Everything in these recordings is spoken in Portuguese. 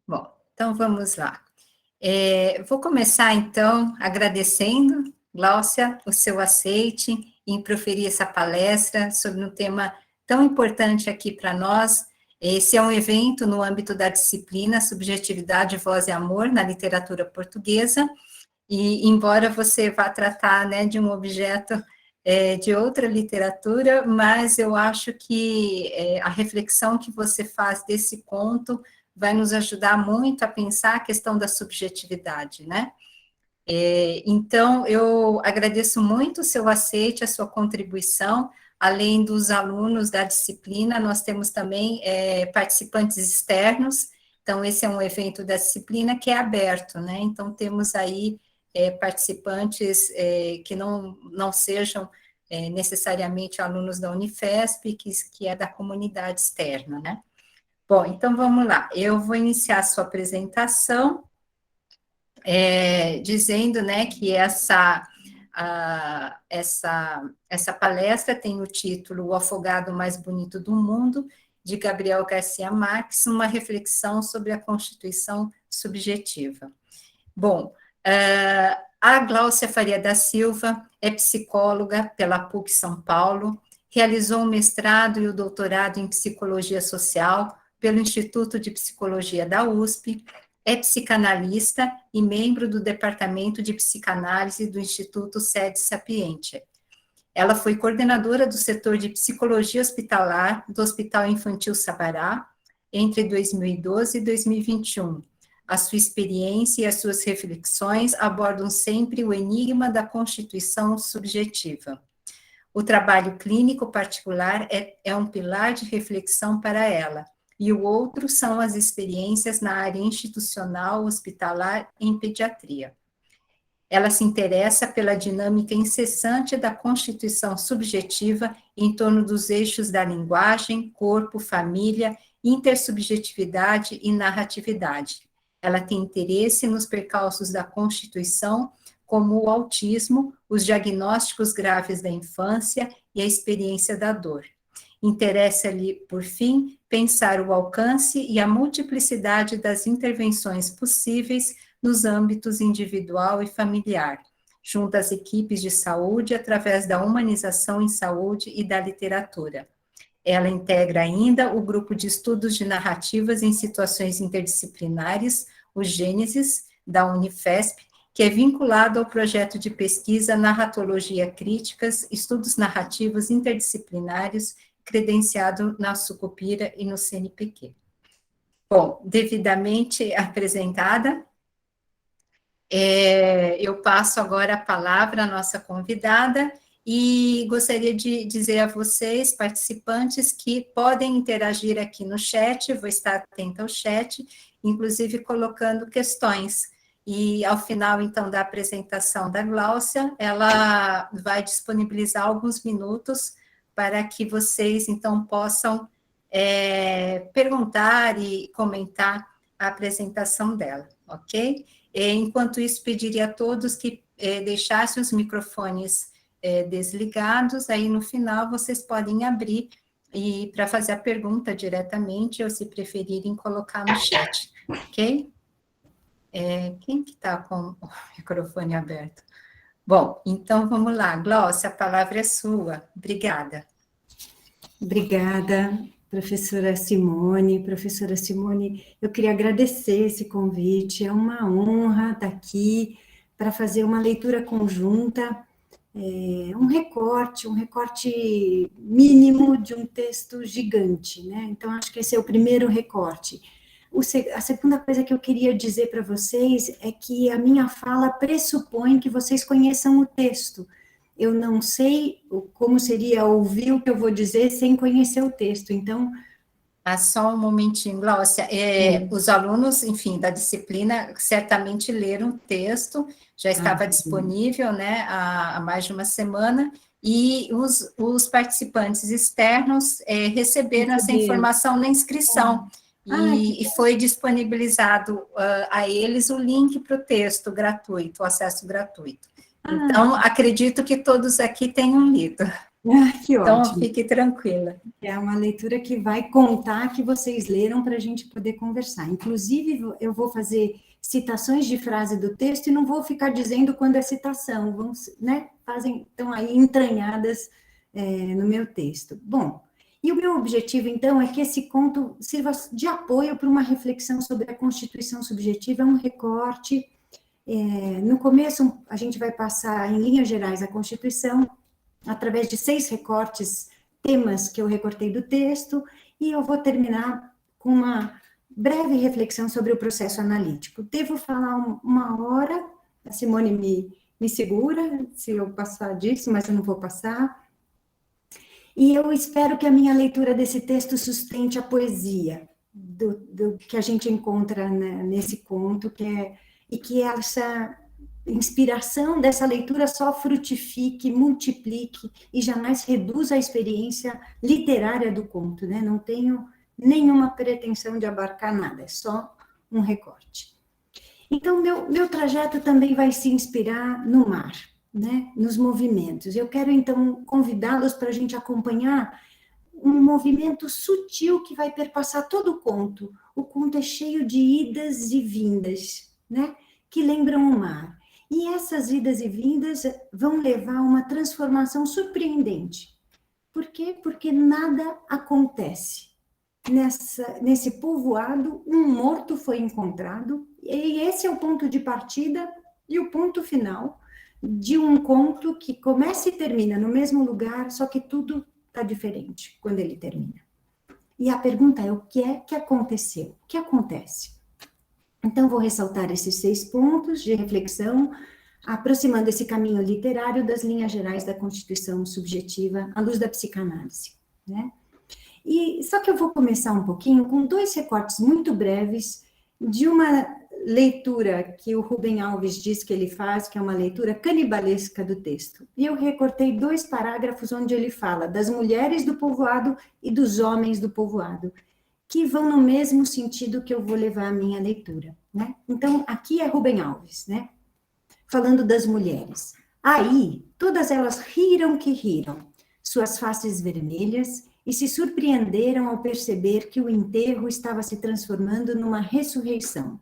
Bom, então vamos lá. Vou começar, então, agradecendo, Gláucia, o seu aceite em proferir essa palestra sobre um tema tão importante aqui para nós. Esse é um evento no âmbito da disciplina Subjetividade, Voz e Amor na Literatura Portuguesa, e embora você vá tratar, né, de um objeto de outra literatura, mas eu acho que a reflexão que você faz desse conto vai nos ajudar muito a pensar a questão da subjetividade, né? Então, eu agradeço muito o seu aceite, a sua contribuição, além dos alunos da disciplina, nós temos também participantes externos, então esse é um evento da disciplina que é aberto, né? Então, temos aí participantes que não sejam necessariamente alunos da Unifesp, que é da comunidade externa, né? Bom, então vamos lá, eu vou iniciar a sua apresentação, dizendo, né, que essa palestra tem o título O Afogado Mais Bonito do Mundo, de Gabriel Garcia Marques, uma reflexão sobre a Constituição Subjetiva. Bom, a Gláucia Faria da Silva é psicóloga pela PUC São Paulo, realizou o mestrado e o doutorado em Psicologia Social pelo Instituto de Psicologia da USP, é psicanalista e membro do Departamento de Psicanálise do Instituto Sede Sapientia. Ela foi coordenadora do setor de Psicologia Hospitalar do Hospital Infantil Sabará entre 2012 e 2021. A sua experiência e as suas reflexões abordam sempre o enigma da constituição subjetiva. O trabalho clínico particular é um pilar de reflexão para ela, e o outro são as experiências na área institucional, hospitalar, em pediatria. Ela se interessa pela dinâmica incessante da constituição subjetiva em torno dos eixos da linguagem, corpo, família, intersubjetividade e narratividade. Ela tem interesse nos percalços da Constituição, como o autismo, os diagnósticos graves da infância e a experiência da dor. Interessa-lhe, por fim, pensar o alcance e a multiplicidade das intervenções possíveis nos âmbitos individual e familiar, junto às equipes de saúde, através da humanização em saúde e da literatura. Ela integra ainda o grupo de estudos de narrativas em situações interdisciplinares, o Gênesis, da Unifesp, que é vinculado ao projeto de pesquisa Narratologia Críticas, Estudos Narrativos Interdisciplinários, credenciado na Sucupira e no CNPq. Bom, devidamente apresentada, eu passo agora a palavra à nossa convidada e gostaria de dizer a vocês, participantes, que podem interagir aqui no chat, vou estar atenta ao chat, inclusive colocando questões. E ao final, então, da apresentação da Gláucia, ela vai disponibilizar alguns minutos para que vocês, então, possam perguntar e comentar a apresentação dela, ok? Enquanto isso, pediria a todos que deixassem os microfones desligados, aí no final vocês podem abrir e para fazer a pergunta diretamente, ou se preferirem, colocar no chat, ok? Quem que está com o microfone aberto? Bom, então vamos lá, Gláucia, a palavra é sua. Obrigada. Obrigada, professora Simone. Professora Simone, eu queria agradecer esse convite, é uma honra estar aqui para fazer uma leitura conjunta, um recorte mínimo de um texto gigante, né? Então, acho que esse é o primeiro recorte. A segunda coisa que eu queria dizer para vocês é que a minha fala pressupõe que vocês conheçam o texto. Eu não sei como seria ouvir o que eu vou dizer sem conhecer o texto, então... Só um momentinho, Gláucia. Os alunos, enfim, da disciplina, certamente leram o texto, já estava disponível, né, há mais de uma semana, e os participantes externos receberam essa informação na inscrição, e foi disponibilizado a eles o link para o texto gratuito, o acesso gratuito. Então, acredito que todos aqui tenham lido. Ah, que Então, ótimo. fique tranquila. É uma leitura que vai contar que vocês leram para a gente poder conversar. Inclusive, eu vou fazer citações de frase do texto e não vou ficar dizendo quando é citação, vão, né? Estão aí entranhadas no meu texto. Bom, e o meu objetivo, então, é que esse conto sirva de apoio para uma reflexão sobre a constituição subjetiva, é um recorte. No começo, a gente vai passar, em linhas gerais, a Constituição, através de 6 recortes, temas que eu recortei do texto, e eu vou terminar com uma breve reflexão sobre o processo analítico. Devo falar uma hora, a Simone me segura se eu passar disso, mas eu não vou passar. E eu espero que a minha leitura desse texto sustente a poesia do que a gente encontra, né, nesse conto, e que essa inspiração dessa leitura só frutifique, multiplique e jamais reduza a experiência literária do conto, né? Não tenho nenhuma pretensão de abarcar nada, é só um recorte. Então, meu trajeto também vai se inspirar no mar, né? Nos movimentos. Eu quero, então, convidá-los para a gente acompanhar um movimento sutil que vai perpassar todo o conto. O conto é cheio de idas e vindas, né? Que lembram o mar. E essas idas e vindas vão levar a uma transformação surpreendente. Por quê? Porque nada acontece. Nesse povoado, um morto foi encontrado, e esse é o ponto de partida e o ponto final de um conto que começa e termina no mesmo lugar, só que tudo está diferente quando ele termina. E a pergunta é: o que é que aconteceu? O que acontece? Então, vou ressaltar esses 6 pontos de reflexão, aproximando esse caminho literário das linhas gerais da constituição subjetiva à luz da psicanálise, né? E só que eu vou começar um pouquinho com 2 recortes muito breves de uma leitura que o Rubem Alves diz que ele faz, que é uma leitura canibalesca do texto. E eu recortei 2 parágrafos onde ele fala das mulheres do povoado e dos homens do povoado, que vão no mesmo sentido que eu vou levar a minha leitura, né? Então, aqui é Rubem Alves, né? Falando das mulheres. Aí, todas elas riram que riram, suas faces vermelhas, e se surpreenderam ao perceber que o enterro estava se transformando numa ressurreição.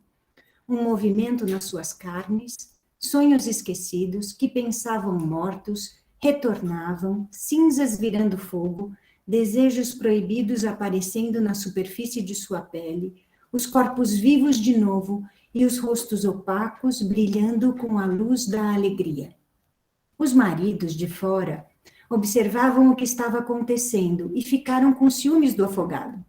Um movimento nas suas carnes, sonhos esquecidos que pensavam mortos, retornavam, cinzas virando fogo, desejos proibidos aparecendo na superfície de sua pele, os corpos vivos de novo e os rostos opacos brilhando com a luz da alegria. Os maridos de fora observavam o que estava acontecendo e ficaram com ciúmes do afogado,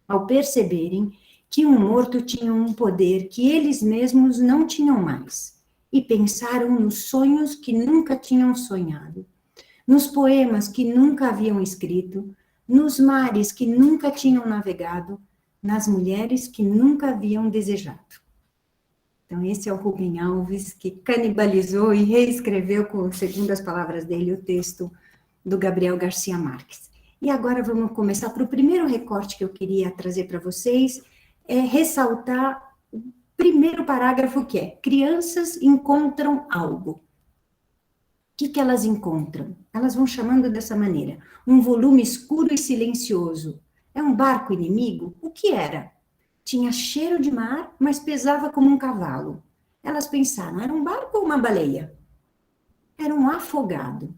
ao perceberem que um morto tinha um poder que eles mesmos não tinham mais, e pensaram nos sonhos que nunca tinham sonhado, nos poemas que nunca haviam escrito, nos mares que nunca tinham navegado, nas mulheres que nunca haviam desejado. Então, esse é o Rubem Alves, que canibalizou e reescreveu, segundo as palavras dele, o texto do Gabriel Garcia Marques. E agora vamos começar para o primeiro recorte que eu queria trazer para vocês, é ressaltar o primeiro parágrafo, que é: crianças encontram algo. O que elas encontram? Elas vão chamando dessa maneira: um volume escuro e silencioso. É um barco inimigo? O que era? Tinha cheiro de mar, mas pesava como um cavalo. Elas pensaram: era um barco ou uma baleia? Era um afogado.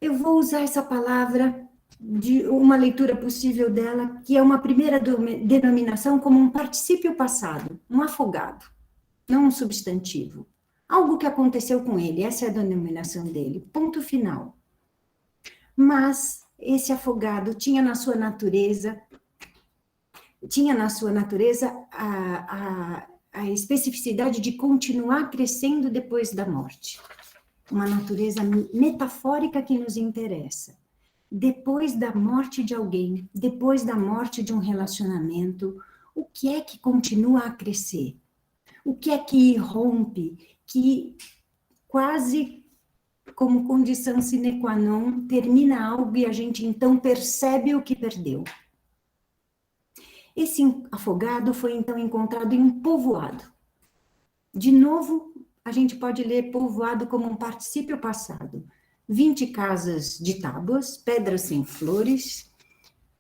Eu vou usar essa palavra de uma leitura possível dela, que é uma primeira denominação como um particípio passado, um afogado, não um substantivo. Algo que aconteceu com ele, essa é a denominação dele, ponto final. Mas esse afogado tinha na sua natureza a especificidade de continuar crescendo depois da morte. Uma natureza metafórica que nos interessa. Depois da morte de alguém, depois da morte de um relacionamento, o que é que continua a crescer? O que é que irrompe, que quase como condição sine qua non termina algo e a gente então percebe o que perdeu? Esse afogado foi então encontrado em um povoado. De novo, a gente pode ler povoado como um particípio passado. 20 casas de tábuas, pedras sem flores,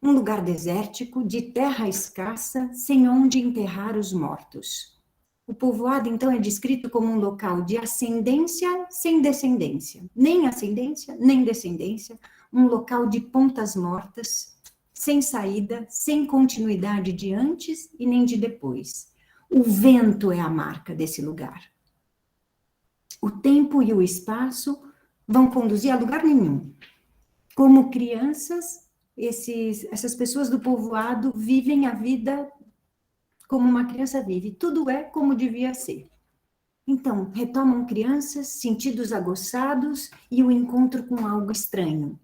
um lugar desértico, de terra escassa, sem onde enterrar os mortos. O povoado, então, é descrito como um local de ascendência sem descendência, nem ascendência, nem descendência, um local de pontas mortas, sem saída, sem continuidade de antes e nem de depois. O vento é a marca desse lugar. O tempo e o espaço vão conduzir a lugar nenhum. Como crianças, essas pessoas do povoado vivem a vida como uma criança vive. Tudo é como devia ser. Então, retomam crianças, sentidos aguçados e o encontro com algo estranho.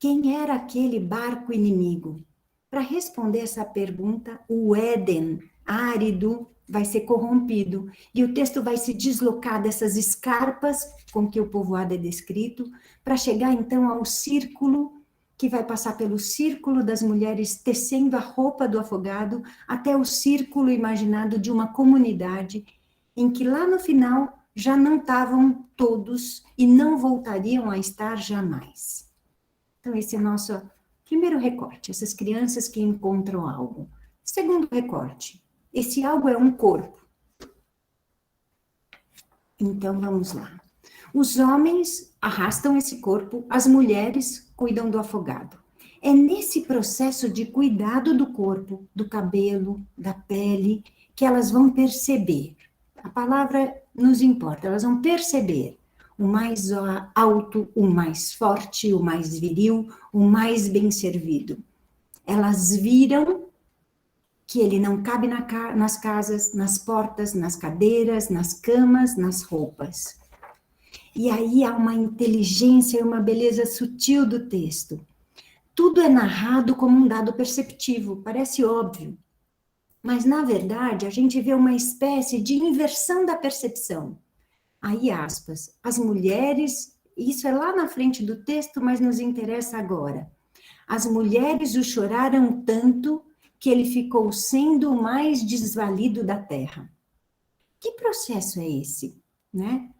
Quem era aquele barco inimigo? Para responder essa pergunta, o Éden árido vai ser corrompido e o texto vai se deslocar dessas escarpas com que o povoado é descrito para chegar então ao círculo que vai passar pelo círculo das mulheres tecendo a roupa do afogado até o círculo imaginado de uma comunidade em que lá no final já não estavam todos e não voltariam a estar jamais. Então, esse é o nosso primeiro recorte, essas crianças que encontram algo. Segundo recorte, esse algo é um corpo. Então, vamos lá. Os homens arrastam esse corpo, as mulheres cuidam do afogado. É nesse processo de cuidado do corpo, do cabelo, da pele, que elas vão perceber. A palavra nos importa, elas vão perceber o mais alto, o mais forte, o mais viril, o mais bem servido. Elas viram que ele não cabe nas casas, nas portas, nas cadeiras, nas camas, nas roupas. E aí há uma inteligência e uma beleza sutil do texto. Tudo é narrado como um dado perceptivo, parece óbvio. Mas, na verdade, a gente vê uma espécie de inversão da percepção. Aí, aspas, as mulheres, isso é lá na frente do texto, mas nos interessa agora. As mulheres o choraram tanto que ele ficou sendo o mais desvalido da terra. Que processo é esse, né?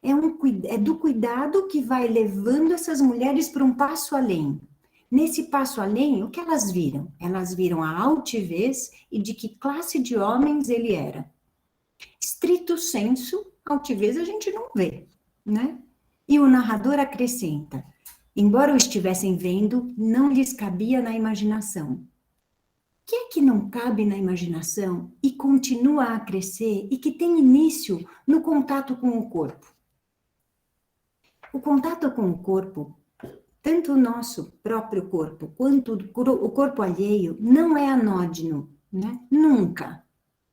É do cuidado que vai levando essas mulheres para um passo além. Nesse passo além, o que elas viram? Elas viram a altivez e de que classe de homens ele era. Estrito sensu, altivez a gente não vê, né? E o narrador acrescenta, embora o estivessem vendo, não lhes cabia na imaginação. O que é que não cabe na imaginação e continua a crescer e que tem início no contato com o corpo? O contato com o corpo, tanto o nosso próprio corpo quanto o corpo alheio, não é anódino, né? Nunca.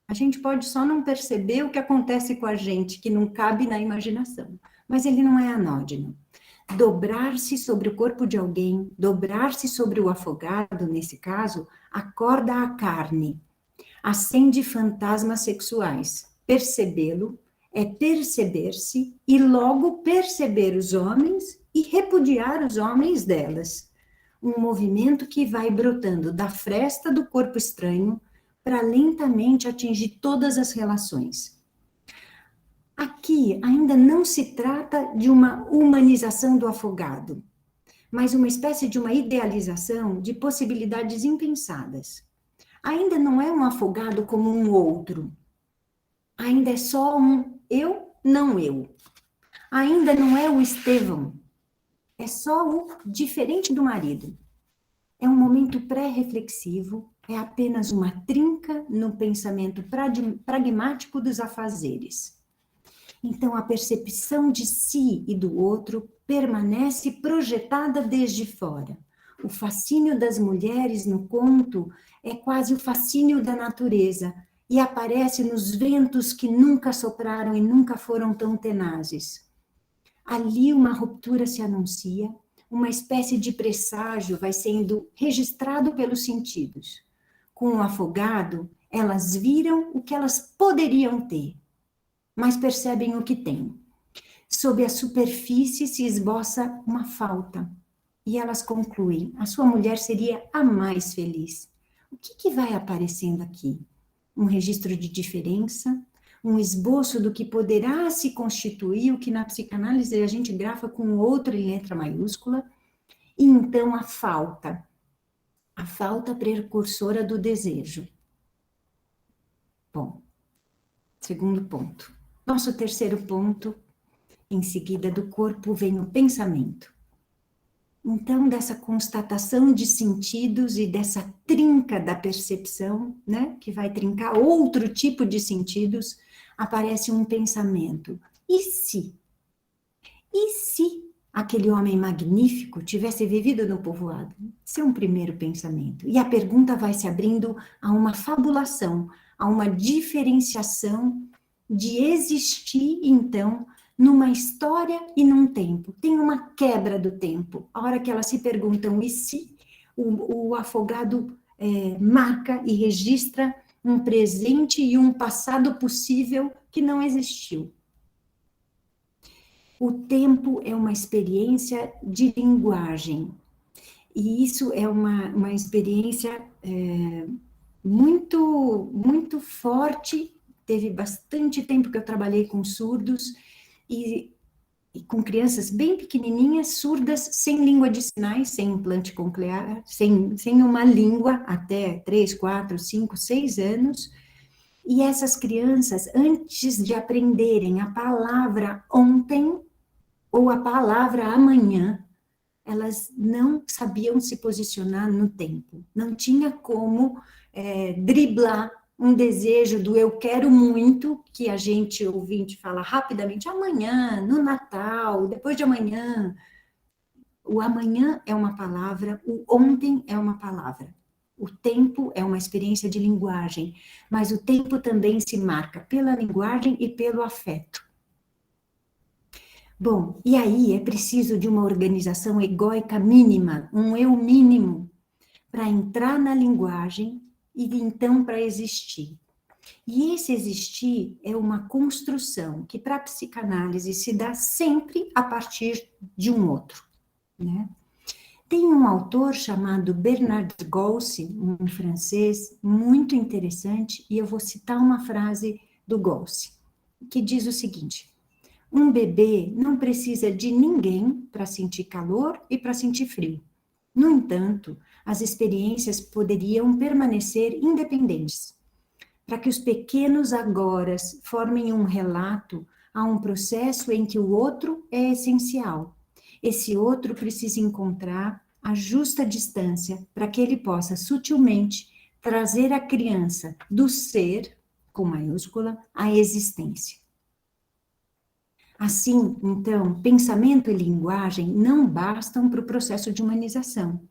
A gente pode só não perceber o que acontece com a gente, que não cabe na imaginação, mas ele não é anódino. Dobrar-se sobre o corpo de alguém, dobrar-se sobre o afogado, nesse caso, acorda a carne, acende fantasmas sexuais. Percebê-lo é perceber-se e logo perceber os homens e repudiar os homens delas. Um movimento que vai brotando da fresta do corpo estranho para lentamente atingir todas as relações. Aqui ainda não se trata de uma humanização do afogado, mas uma espécie de uma idealização de possibilidades impensadas. Ainda não é um afogado como um outro. Ainda é só um eu, não eu. Ainda não é o Estevão. É só o diferente do marido. É um momento pré-reflexivo, é apenas uma trinca no pensamento pragmático dos afazeres. Então, a percepção de si e do outro permanece projetada desde fora. O fascínio das mulheres no conto é quase o fascínio da natureza e aparece nos ventos que nunca sopraram e nunca foram tão tenazes. Ali uma ruptura se anuncia, uma espécie de presságio vai sendo registrado pelos sentidos. Com o afogado, elas viram o que elas poderiam ter, mas percebem o que têm. Sob a superfície se esboça uma falta, e elas concluem, a sua mulher seria a mais feliz. O que vai aparecendo aqui? Um registro de diferença, um esboço do que poderá se constituir, o que na psicanálise a gente grafa com outro em letra maiúscula, e então a falta precursora do desejo. Bom, segundo ponto. Nosso terceiro ponto, em seguida do corpo, vem o pensamento. Então, dessa constatação de sentidos e dessa trinca da percepção, né, que vai trincar outro tipo de sentidos, aparece um pensamento. E se? E se aquele homem magnífico tivesse vivido no povoado? Esse é um primeiro pensamento. E a pergunta vai se abrindo a uma fabulação, a uma diferenciação de existir, então, numa história e num tempo. Tem uma quebra do tempo. A hora que elas se perguntam, e se? O afogado marca e registra um presente e um passado possível que não existiu. O tempo é uma experiência de linguagem. E isso é uma experiência muito, muito forte. Teve bastante tempo que eu trabalhei com surdos e com crianças bem pequenininhas, surdas, sem língua de sinais, sem implante coclear, sem uma língua, até 3, 4, 5, 6 anos. E essas crianças, antes de aprenderem a palavra ontem ou a palavra amanhã, elas não sabiam se posicionar no tempo. Não tinha como driblar um desejo do eu quero muito, que a gente, ouvinte, fala rapidamente, amanhã, no Natal, depois de amanhã. O amanhã é uma palavra, o ontem é uma palavra. O tempo é uma experiência de linguagem, mas o tempo também se marca pela linguagem e pelo afeto. Bom, e aí é preciso de uma organização egóica mínima, um eu mínimo, para entrar na linguagem e então para existir. E esse existir é uma construção que para a psicanálise se dá sempre a partir de um outro, né? Tem um autor chamado Bernard Golse, um francês, muito interessante, e eu vou citar uma frase do Golse, que diz o seguinte: um bebê não precisa de ninguém para sentir calor e para sentir frio. No entanto, as experiências poderiam permanecer independentes. Para que os pequenos agoras formem um relato, há um processo em que o outro é essencial. Esse outro precisa encontrar a justa distância para que ele possa sutilmente trazer a criança do ser, com maiúscula, à existência. Assim, então, pensamento e linguagem não bastam para o processo de humanização.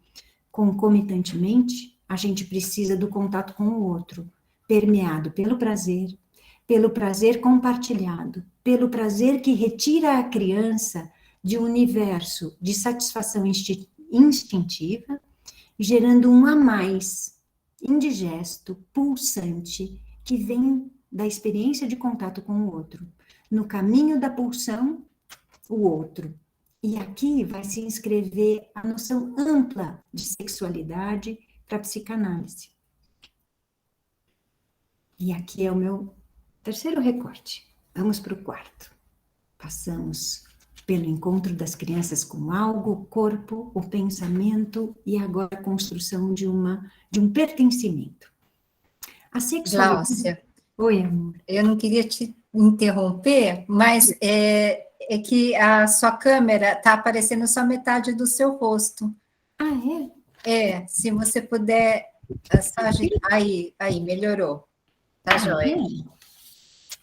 Concomitantemente, a gente precisa do contato com o outro, permeado pelo prazer compartilhado, pelo prazer que retira a criança de um universo de satisfação instintiva, gerando um a mais, indigesto, pulsante, que vem da experiência de contato com o outro. No caminho da pulsão, o outro. E aqui vai se inscrever a noção ampla de sexualidade para a psicanálise. E aqui é o meu terceiro recorte. Vamos para o quarto. Passamos pelo encontro das crianças com algo, o corpo, o pensamento e agora a construção de um pertencimento. A sexualidade... Gláucia, Oi, amor. eu não queria te interromper, mas é que a sua câmera está aparecendo só metade do seu rosto. Ah, é? Se você puder... Aí, melhorou. Tá joia.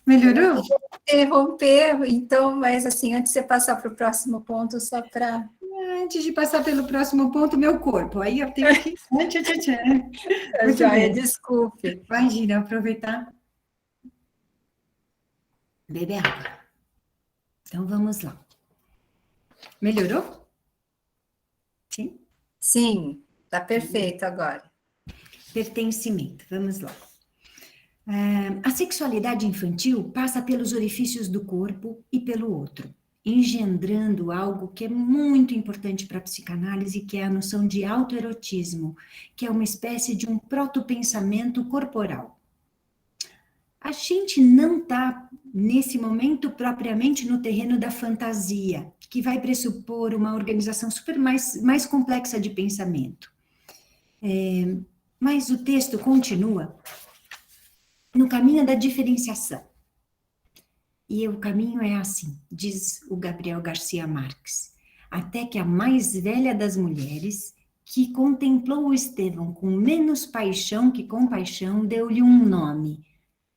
Melhorou? Interromper, então, mas assim, antes de você passar para o próximo ponto, só para... Antes de passar pelo próximo ponto, meu corpo. Aí eu tenho que... Tá joia, desculpe. Imagina, aproveitar. Beber água. Então, vamos lá. Melhorou? Sim? Sim, tá perfeito agora. Pertencimento, vamos lá. A sexualidade infantil passa pelos orifícios do corpo e pelo outro, engendrando algo que é muito importante para a psicanálise, que é a noção de autoerotismo, que é uma espécie de um protopensamento corporal. A gente não está, nesse momento, propriamente no terreno da fantasia, que vai pressupor uma organização super mais complexa de pensamento. Mas o texto continua no caminho da diferenciação. E o caminho é assim, diz o Gabriel Garcia Marques, até que a mais velha das mulheres, que contemplou o Estevão com menos paixão que compaixão, deu-lhe um nome.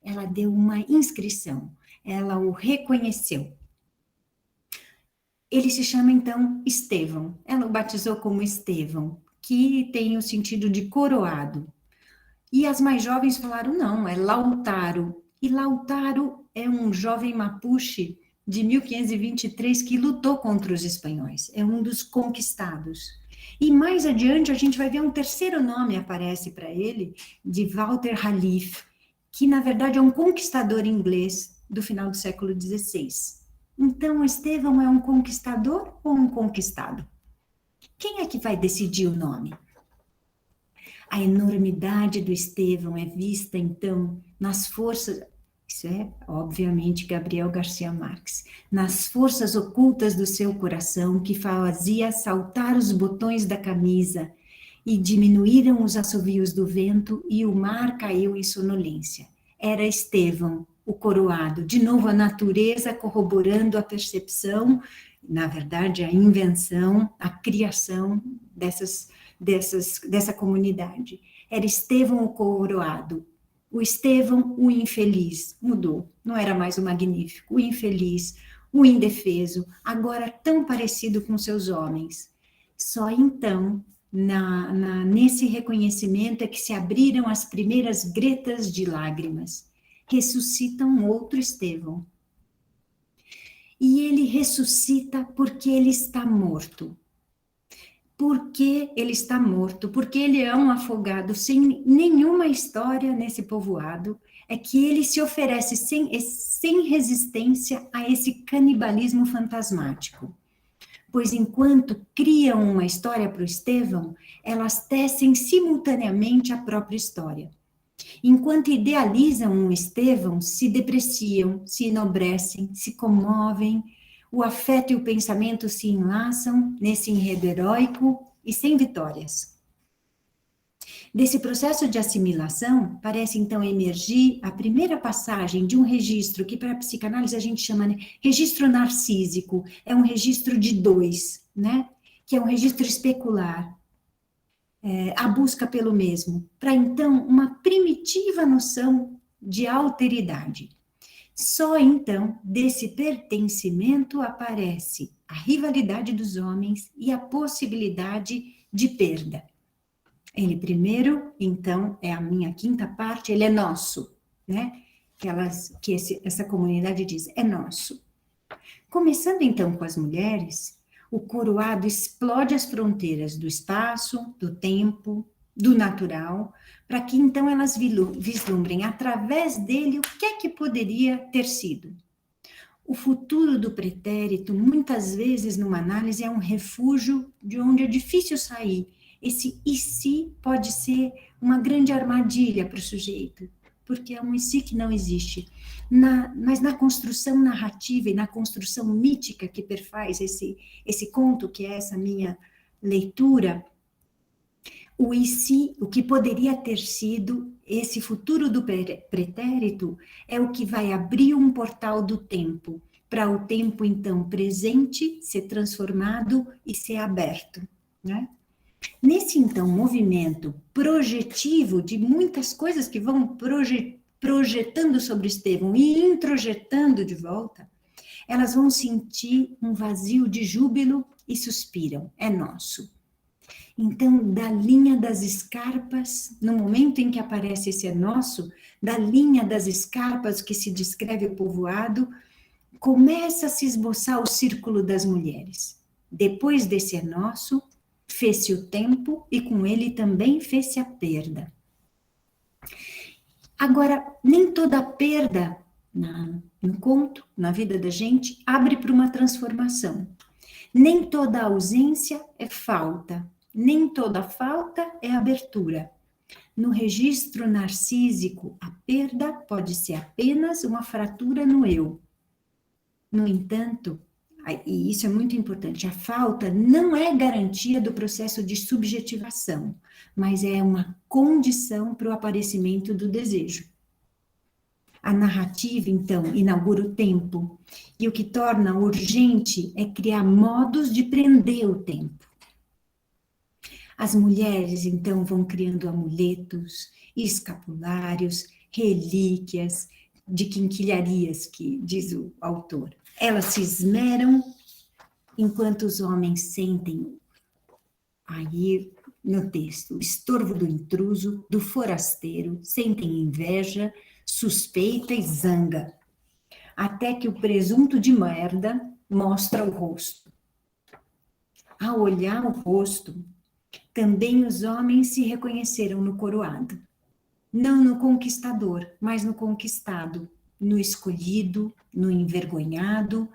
Ela deu uma inscrição, ela o reconheceu. Ele se chama, então, Estevão. Ela o batizou como Estevão, que tem o sentido de coroado. E as mais jovens falaram, não, é Lautaro. E Lautaro é um jovem mapuche de 1523 que lutou contra os espanhóis, é um dos conquistados. E mais adiante a gente vai ver um terceiro nome aparece para ele, de Walter Jalife, que na verdade é um conquistador inglês do final do século XVI. Então, Estevão é um conquistador ou um conquistado? Quem é que vai decidir o nome? A enormidade do Estevão é vista, então, nas forças, isso é, obviamente, Gabriel Garcia Marques, nas forças ocultas do seu coração, que fazia saltar os botões da camisa, e diminuíram os assovios do vento, e o mar caiu em sonolência. Era Estevão, o coroado, de novo a natureza corroborando a percepção, na verdade, a invenção, a criação dessa comunidade. Era Estevão o coroado, o Estevão o infeliz, mudou, não era mais o magnífico, o infeliz, o indefeso, agora tão parecido com seus homens. Só então, nesse reconhecimento é que se abriram as primeiras gretas de lágrimas, ressuscita um outro Estevão. E ele ressuscita porque ele está morto. Porque ele está morto, porque ele é um afogado sem nenhuma história nesse povoado, é que ele se oferece sem resistência a esse canibalismo fantasmático. Pois enquanto criam uma história para o Estevão, elas tecem simultaneamente a própria história. Enquanto idealizam um Estevão, se depreciam, se enobrecem, se comovem, o afeto e o pensamento se enlaçam nesse enredo heróico e sem vitórias. Desse processo de assimilação, parece então emergir a primeira passagem de um registro que para a psicanálise a gente chama, né, registro narcísico, é um registro de dois, né, que é um registro especular, a busca pelo mesmo, para então uma primitiva noção de alteridade. Só então, desse pertencimento, aparece a rivalidade dos homens e a possibilidade de perda. Ele primeiro, então, é a minha quinta parte, ele é nosso, né? Essa comunidade diz, é nosso. Começando então com as mulheres, o coroado explode as fronteiras do espaço, do tempo, do natural, para que então elas vislumbrem através dele o que é que poderia ter sido. O futuro do pretérito, muitas vezes numa análise, é um refúgio de onde é difícil sair. Esse e se pode ser uma grande armadilha para o sujeito, porque é um e se que não existe. Mas na construção narrativa e na construção mítica que perfaz esse conto, que é essa minha leitura, o e se, o que poderia ter sido, esse futuro do pretérito, é o que vai abrir um portal do tempo, para o tempo, então, presente, ser transformado e ser aberto, né? Nesse, então, movimento projetivo de muitas coisas que vão projetando sobre Estevão e introjetando de volta, elas vão sentir um vazio de júbilo e suspiram, é nosso. Então, da linha das escarpas, no momento em que aparece esse é nosso, da linha das escarpas que se descreve o povoado, começa a se esboçar o círculo das mulheres. Depois desse é nosso, fez-se o tempo e com ele também fez-se a perda. Agora, nem toda perda no conto, na vida da gente, abre para uma transformação. Nem toda ausência é falta. Nem toda falta é abertura. No registro narcísico, a perda pode ser apenas uma fratura no eu. No entanto, e isso é muito importante, a falta não é garantia do processo de subjetivação, mas é uma condição para o aparecimento do desejo. A narrativa, então, inaugura o tempo, e o que torna urgente é criar modos de prender o tempo. As mulheres, então, vão criando amuletos, escapulários, relíquias, de quinquilharias, que diz o autor. Elas se esmeram enquanto os homens sentem, aí no texto, o estorvo do intruso, do forasteiro, sentem inveja, suspeita e zanga, até que o presunto de merda mostra o rosto. Ao olhar o rosto, também os homens se reconheceram no coroado. Não no conquistador, mas no conquistado, no escolhido, no envergonhado,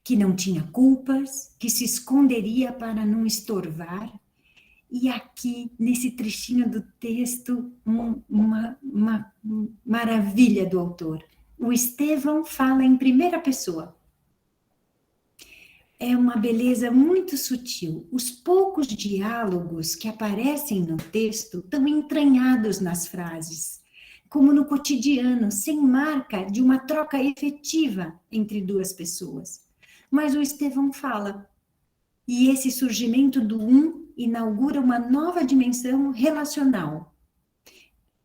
que não tinha culpas, que se esconderia para não estorvar. E aqui, nesse trechinho do texto, uma maravilha do autor. O Estevão fala em primeira pessoa. É uma beleza muito sutil. Os poucos diálogos que aparecem no texto estão entranhados nas frases, como no cotidiano, sem marca de uma troca efetiva entre duas pessoas. Mas o Estevão fala, e esse surgimento do inaugura uma nova dimensão relacional.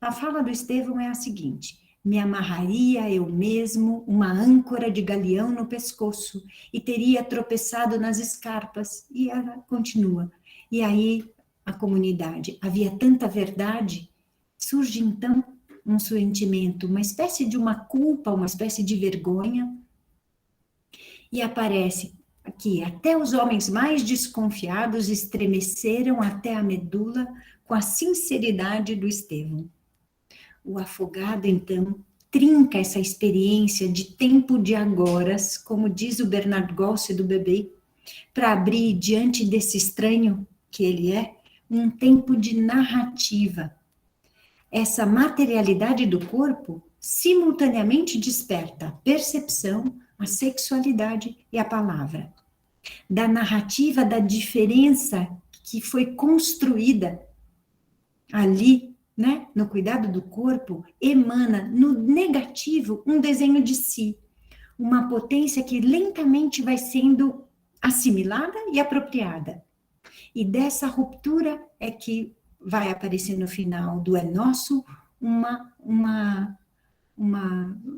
A fala do Estevão é a seguinte: me amarraria eu mesmo uma âncora de galeão no pescoço e teria tropeçado nas escarpas. E ela continua. E aí a comunidade, havia tanta verdade, surge então um sentimento, uma espécie de uma culpa, uma espécie de vergonha, e aparece aqui, até os homens mais desconfiados estremeceram até a medula com a sinceridade do Estevão. O afogado, então, trinca essa experiência de tempo de agoras, como diz o Bernard Gosse do Bebê, para abrir diante desse estranho que ele é, um tempo de narrativa. Essa materialidade do corpo simultaneamente desperta a percepção, a sexualidade e a palavra. Da narrativa da diferença que foi construída ali, né, no cuidado do corpo, emana no negativo um desenho de si, uma potência que lentamente vai sendo assimilada e apropriada. E dessa ruptura é que vai aparecer no final do É Nosso uma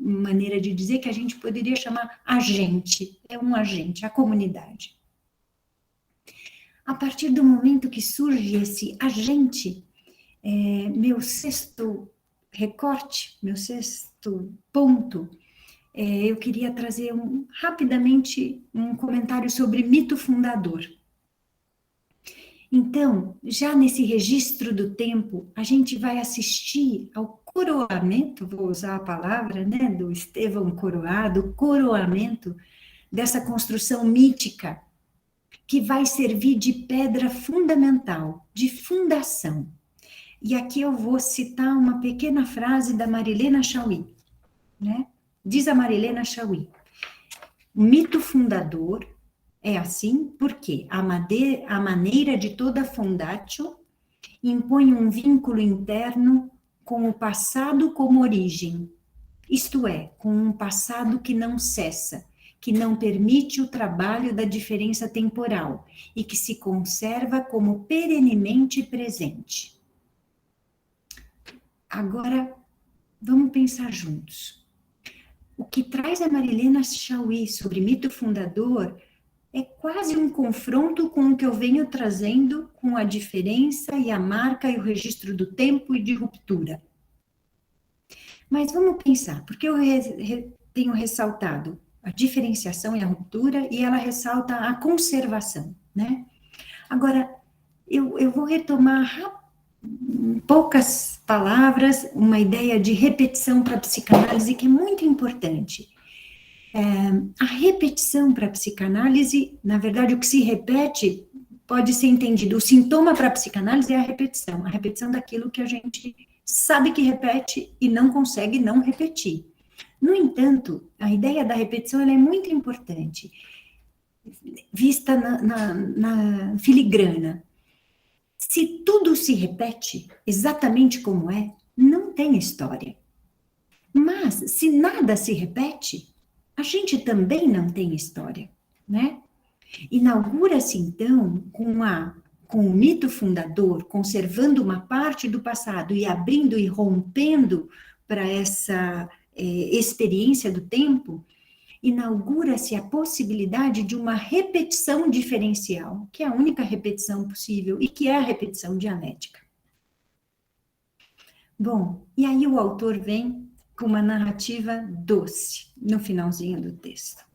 maneira de dizer que a gente poderia chamar agente, é um agente, a comunidade. A partir do momento que surge esse agente, meu sexto recorte, meu sexto ponto, eu queria trazer rapidamente um comentário sobre mito fundador. Então, já nesse registro do tempo, a gente vai assistir ao coroamento, vou usar a palavra, né, do Estevão coroado, coroamento dessa construção mítica, que vai servir de pedra fundamental, de fundação. E aqui eu vou citar uma pequena frase da Marilena Chauí, né? Diz a Marilena Chauí, o mito fundador é assim porque a maneira de toda fundatio impõe um vínculo interno com o passado como origem, isto é, com um passado que não cessa, que não permite o trabalho da diferença temporal e que se conserva como perenemente presente. Agora, vamos pensar juntos. O que traz a Marilena Chauí sobre mito fundador é quase um confronto com o que eu venho trazendo com a diferença e a marca e o registro do tempo e de ruptura. Mas vamos pensar, porque eu tenho ressaltado a diferenciação e a ruptura, e ela ressalta a conservação, né? Agora, eu vou retomar em poucas palavras uma ideia de repetição para a psicanálise que é muito importante. A repetição para a psicanálise, na verdade, o que se repete pode ser entendido, o sintoma para a psicanálise é a repetição daquilo que a gente sabe que repete e não consegue não repetir. No entanto, a ideia da repetição ela é muito importante, vista na filigrana. Se tudo se repete exatamente como é, não tem história. Mas, se nada se repete, a gente também não tem história, né? Inaugura-se, então, com o mito fundador, conservando uma parte do passado e abrindo e rompendo para essa experiência do tempo, inaugura-se a possibilidade de uma repetição diferencial, que é a única repetição possível e que é a repetição dialética. Bom, e aí o autor vem com uma narrativa doce, no finalzinho do texto.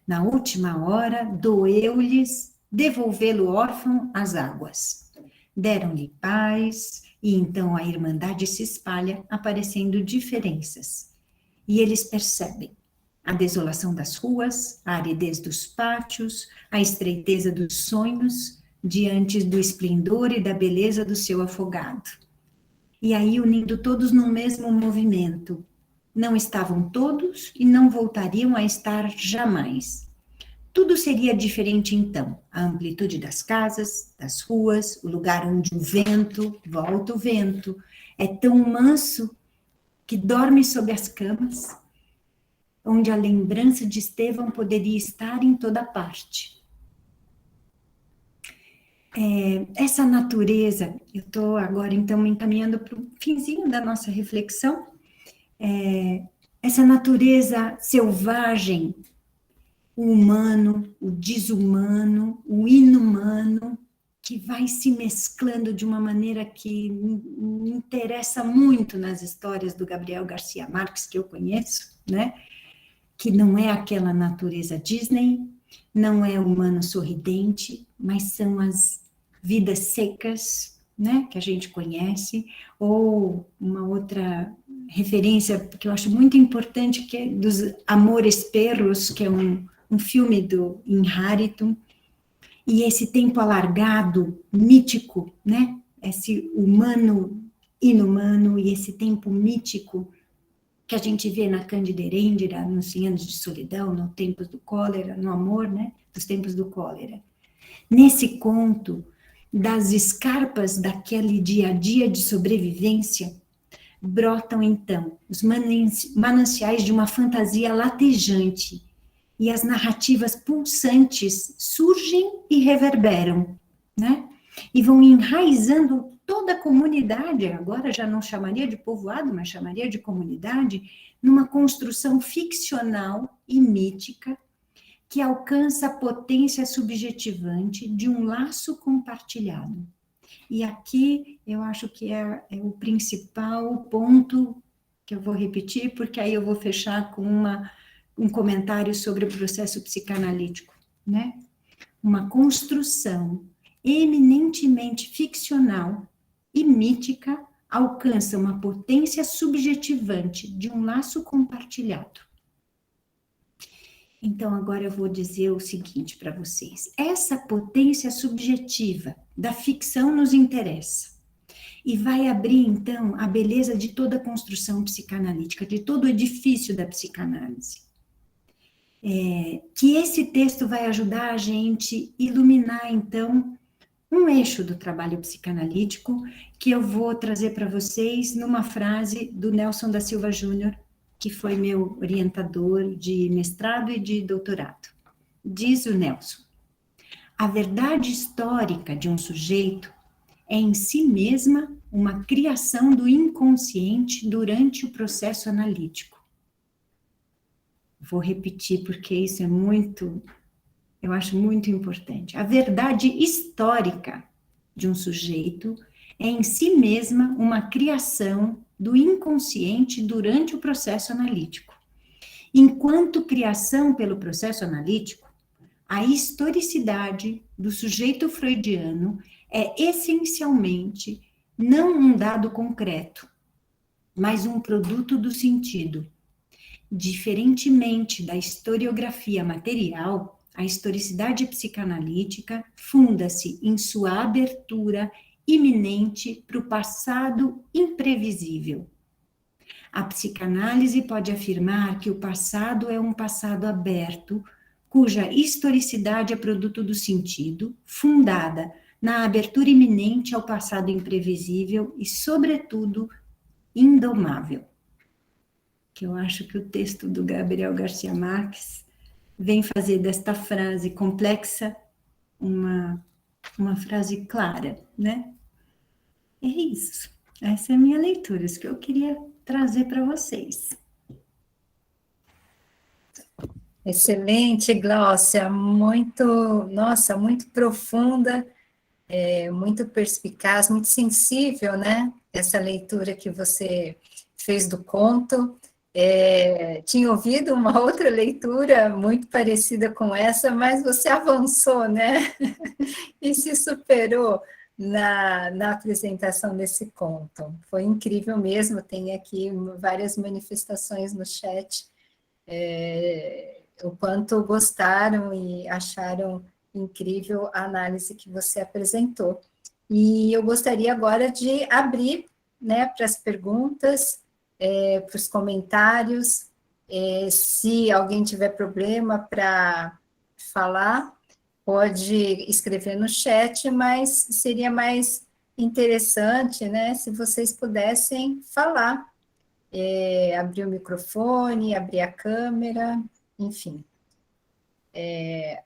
Na última hora, doeu-lhes devolvê-lo órfão às águas. Deram-lhe paz, e então a irmandade se espalha, aparecendo diferenças. E eles percebem a desolação das ruas, a aridez dos pátios, a estreiteza dos sonhos, diante do esplendor e da beleza do seu afogado. E aí, unindo todos no mesmo movimento, não estavam todos e não voltariam a estar jamais. Tudo seria diferente então, a amplitude das casas, das ruas, o lugar onde o vento, volta o vento, é tão manso que dorme sob as camas, onde a lembrança de Estevão poderia estar em toda parte. Essa natureza, eu estou agora então me encaminhando para o finzinho da nossa reflexão, essa natureza selvagem, o humano, o desumano, o inumano, que vai se mesclando de uma maneira que me interessa muito nas histórias do Gabriel Garcia Marques, que eu conheço, né? Que não é aquela natureza Disney, não é o humano sorridente, mas são as vidas secas, né, que a gente conhece, ou uma outra referência que eu acho muito importante, que é dos Amores Perros, que é um filme do Inhárito, e esse tempo alargado, mítico, né, esse humano inumano e esse tempo mítico que a gente vê na Cândida Herêndira, nos 100 anos de solidão, no Tempos do Cólera, no Amor, né, dos Tempos do Cólera. Nesse conto, das escarpas daquele dia a dia de sobrevivência, brotam então os mananciais de uma fantasia latejante, e as narrativas pulsantes surgem e reverberam, né? E vão enraizando toda a comunidade, agora já não chamaria de povoado, mas chamaria de comunidade, numa construção ficcional e mítica que alcança a potência subjetivante de um laço compartilhado. E aqui eu acho que é o principal ponto que eu vou repetir, porque aí eu vou fechar com um comentário sobre o processo psicanalítico, né? Uma construção eminentemente ficcional e mítica alcança uma potência subjetivante de um laço compartilhado. Então, agora eu vou dizer o seguinte para vocês. Essa potência subjetiva da ficção nos interessa. E vai abrir, então, a beleza de toda a construção psicanalítica, de todo o edifício da psicanálise. Que esse texto vai ajudar a gente a iluminar, então, um eixo do trabalho psicanalítico que eu vou trazer para vocês numa frase do Nelson da Silva Júnior, que foi meu orientador de mestrado e de doutorado. Diz o Nelson: a verdade histórica de um sujeito é em si mesma uma criação do inconsciente durante o processo analítico. Vou repetir porque isso é eu acho muito importante. A verdade histórica de um sujeito é em si mesma uma criação do inconsciente durante o processo analítico. Enquanto criação pelo processo analítico, a historicidade do sujeito freudiano é essencialmente não um dado concreto, mas um produto do sentido. Diferentemente da historiografia material, A historicidade psicanalítica funda-se em sua abertura iminente para o passado imprevisível. A psicanálise pode afirmar que o passado é um passado aberto, cuja historicidade é produto do sentido, fundada na abertura iminente ao passado imprevisível e, sobretudo, indomável. Que eu acho que o texto do Gabriel Garcia Marques vem fazer desta frase complexa uma frase clara, né? É isso. Essa é a minha leitura, isso que eu queria trazer para vocês. Excelente, Gláucia, muito, nossa, muito profunda, muito perspicaz, muito sensível, né? Essa leitura que você fez do conto. Tinha ouvido uma outra leitura muito parecida com essa, mas você avançou, né? E se superou na apresentação desse conto. Foi incrível mesmo, tem aqui várias manifestações no chat, o quanto gostaram e acharam incrível a análise que você apresentou. E eu gostaria agora de abrir, né, para as perguntas, para os comentários, se alguém tiver problema para falar, pode escrever no chat, mas seria mais interessante, né, se vocês pudessem falar, abrir o microfone, abrir a câmera, enfim.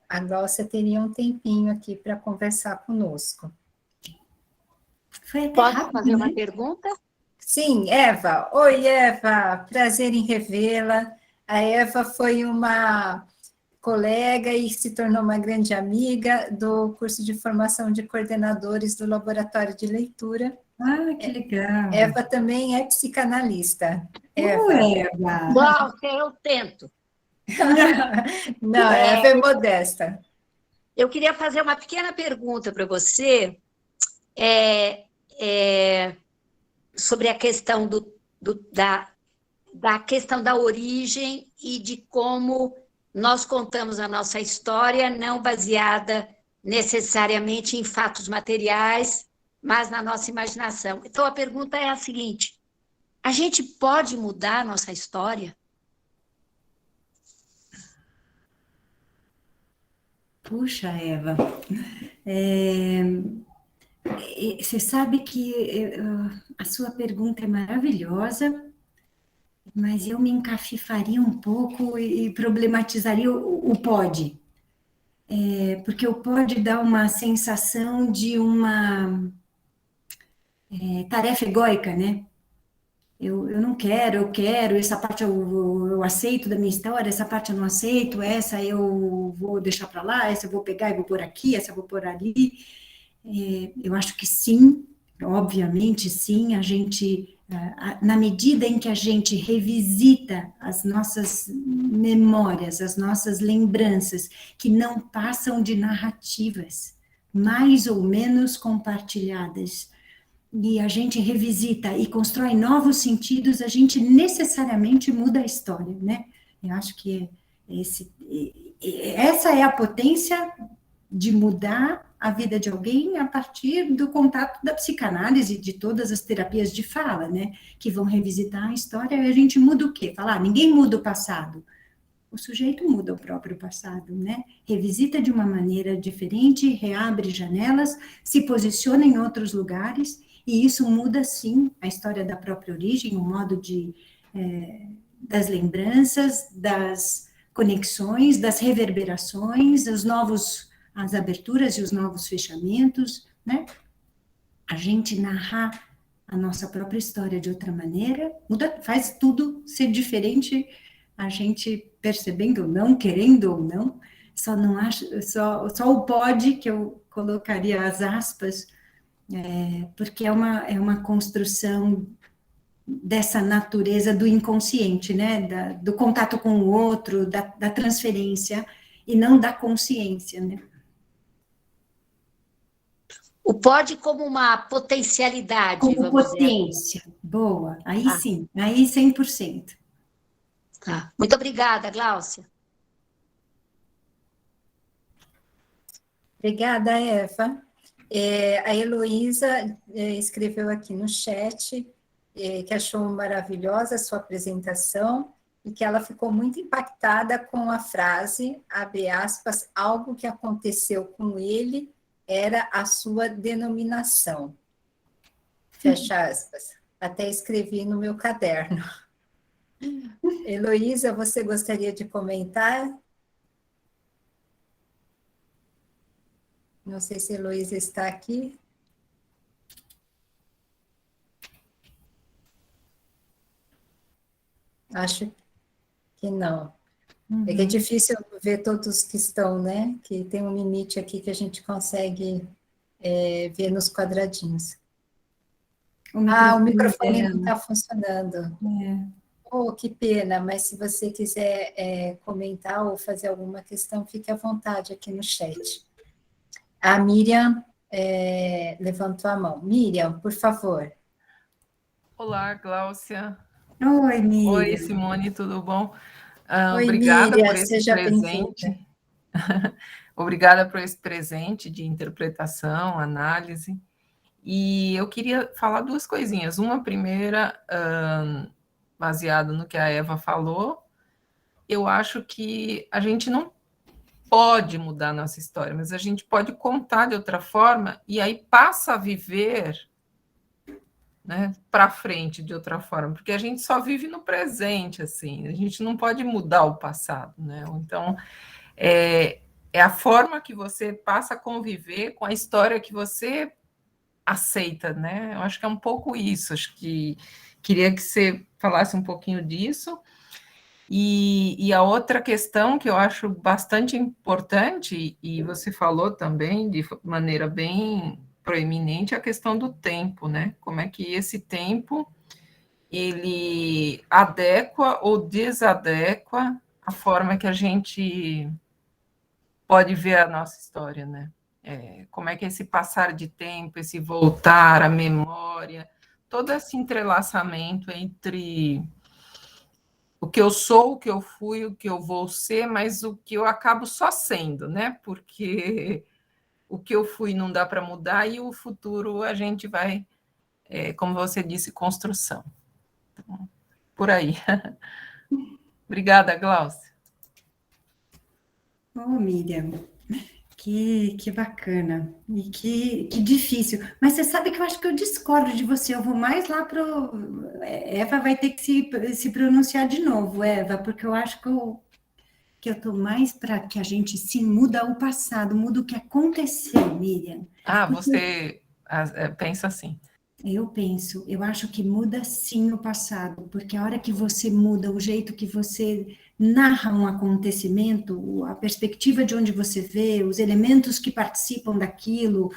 A Gláucia teria um tempinho aqui para conversar conosco. Posso fazer uma pergunta? Sim, Eva. Oi, Eva, prazer em revê-la. A Eva foi uma colega e se tornou uma grande amiga do curso de formação de coordenadores do Laboratório de Leitura. Ah, que legal. Eva também é psicanalista. Eva. Uau, eu tento. Não, Eva é modesta. Eu queria fazer uma pequena pergunta para você sobre a questão da questão da origem e de como nós contamos a nossa história, não baseada necessariamente em fatos materiais, mas na nossa imaginação. Então, a pergunta é a seguinte: a gente pode mudar a nossa história? Puxa, Eva, você sabe que a sua pergunta é maravilhosa, mas eu me encafifaria um pouco e problematizaria o pode. Porque o pode dá uma sensação de uma tarefa egóica, né? Eu não quero, eu quero, essa parte eu aceito da minha história, essa parte eu não aceito, essa eu vou deixar para lá, essa eu vou pegar e vou pôr aqui, essa eu vou pôr ali. Eu acho que sim, obviamente sim, a gente, na medida em que a gente revisita as nossas memórias, as nossas lembranças, que não passam de narrativas, mais ou menos compartilhadas, e a gente revisita e constrói novos sentidos, a gente necessariamente muda a história, né? Eu acho que essa é a potência de mudar a vida de alguém a partir do contato da psicanálise, de todas as terapias de fala, né? Que vão revisitar a história e a gente muda o quê? Falar, ninguém muda o passado. O sujeito muda o próprio passado, né? Revisita de uma maneira diferente, reabre janelas, se posiciona em outros lugares, e isso muda, sim, a história da própria origem, o modo das lembranças, das conexões, das reverberações, as aberturas e os novos fechamentos, né? A gente narrar a nossa própria história de outra maneira, muda, faz tudo ser diferente, a gente percebendo ou não, querendo ou não, só o pode, que eu colocaria as aspas, porque é uma construção dessa natureza do inconsciente, né, do contato com o outro, da transferência, e não da consciência, né. O pode como uma potencialidade, como vamos potência, dizer. Boa, aí sim, aí 100%. Tá. Muito obrigada, Gláucia. Obrigada, Eva. A Heloísa escreveu aqui no chat que achou maravilhosa a sua apresentação e que ela ficou muito impactada com a frase, abre aspas, algo que aconteceu com ele era a sua denominação. Fecha aspas. Até escrevi no meu caderno. Heloísa, você gostaria de comentar? Não sei se a Heloísa está aqui. Acho que não. É que é difícil ver todos que estão, né? Que tem um limite aqui que a gente consegue ver nos quadradinhos. O microfone não está funcionando. Oh, que pena, mas se você quiser comentar ou fazer alguma questão, fique à vontade aqui no chat. A Miriam levantou a mão. Miriam, por favor. Olá, Gláucia. Oi, Miriam. Oi, Simone, tudo bom? Oi, obrigada Miriam, por esse seja presente. Obrigada por esse presente de interpretação, análise. E eu queria falar duas coisinhas. Uma primeira, baseada no que a Eva falou, eu acho que a gente não pode mudar a nossa história, mas a gente pode contar de outra forma e aí passa a viver, né, para frente de outra forma, porque a gente só vive no presente, assim, a gente não pode mudar o passado, né? Então, é a forma que você passa a conviver com a história que você aceita, né? Eu acho que é um pouco isso, acho que queria que você falasse um pouquinho disso. E a outra questão que eu acho bastante importante, e você falou também de maneira bem proeminente, é a questão do tempo, né? Como é que esse tempo ele adequa ou desadequa a forma que a gente pode ver a nossa história, né? Como é que esse passar de tempo, esse voltar, a memória, todo esse entrelaçamento entre o que eu sou, o que eu fui, o que eu vou ser, mas o que eu acabo só sendo, né? Porque o que eu fui não dá para mudar e o futuro a gente vai, como você disse, construção. Então, por aí. Obrigada, Gláucia. Miriam, que bacana e que difícil. Mas você sabe que eu acho que eu discordo de você. Eu vou mais lá para Eva vai ter que se pronunciar de novo, Eva, porque eu acho que eu estou mais para que a gente sim muda o passado, muda o que aconteceu, Miriam. Você pensa assim. Eu acho que muda sim o passado, porque a hora que você muda o jeito que você narra um acontecimento, a perspectiva de onde você vê, os elementos que participam daquilo,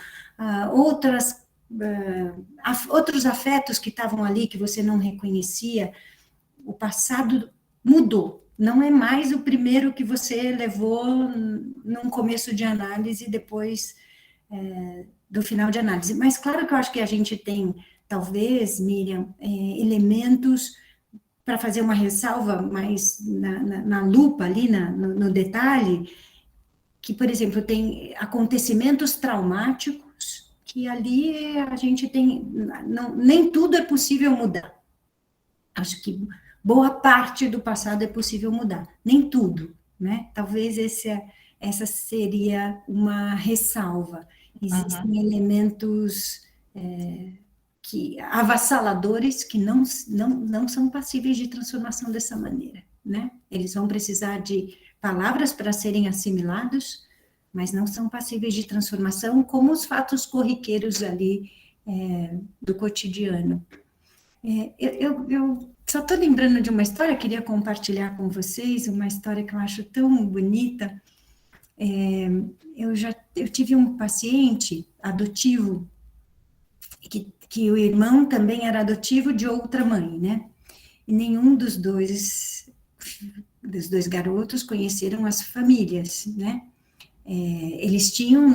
outros afetos que estavam ali que você não reconhecia, o passado mudou. Não é mais o primeiro que você levou num começo de análise depois do final de análise. Mas claro que eu acho que a gente tem, talvez, Miriam, elementos para fazer uma ressalva mais na lupa ali, no detalhe, que, por exemplo, tem acontecimentos traumáticos que ali a gente tem, nem tudo é possível mudar. Acho que boa parte do passado é possível mudar, nem tudo, né? Talvez essa seria uma ressalva. Existem elementos avassaladores que não são passíveis de transformação dessa maneira, né? Eles vão precisar de palavras para serem assimilados, mas não são passíveis de transformação como os fatos corriqueiros ali do cotidiano. Eu só estou lembrando de uma história, queria compartilhar com vocês, uma história que eu acho tão bonita. Eu tive um paciente adotivo, que o irmão também era adotivo de outra mãe, né? E nenhum dos dois garotos conheceram as famílias, né? Eles tinham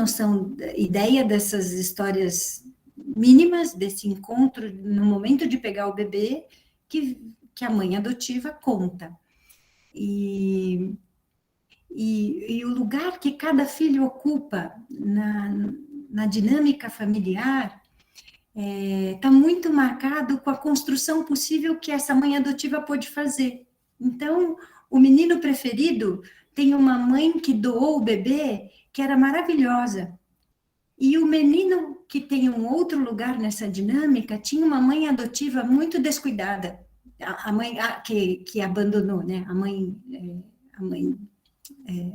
ideia dessas histórias mínimas, desse encontro no momento de pegar o bebê, que a mãe adotiva conta. E e o lugar que cada filho ocupa na dinâmica familiar está muito marcado com a construção possível que essa mãe adotiva pôde fazer. Então, o menino preferido tem uma mãe que doou o bebê, que era maravilhosa. E o menino que tem um outro lugar nessa dinâmica tinha uma mãe adotiva muito descuidada, a mãe que abandonou, né? A mãe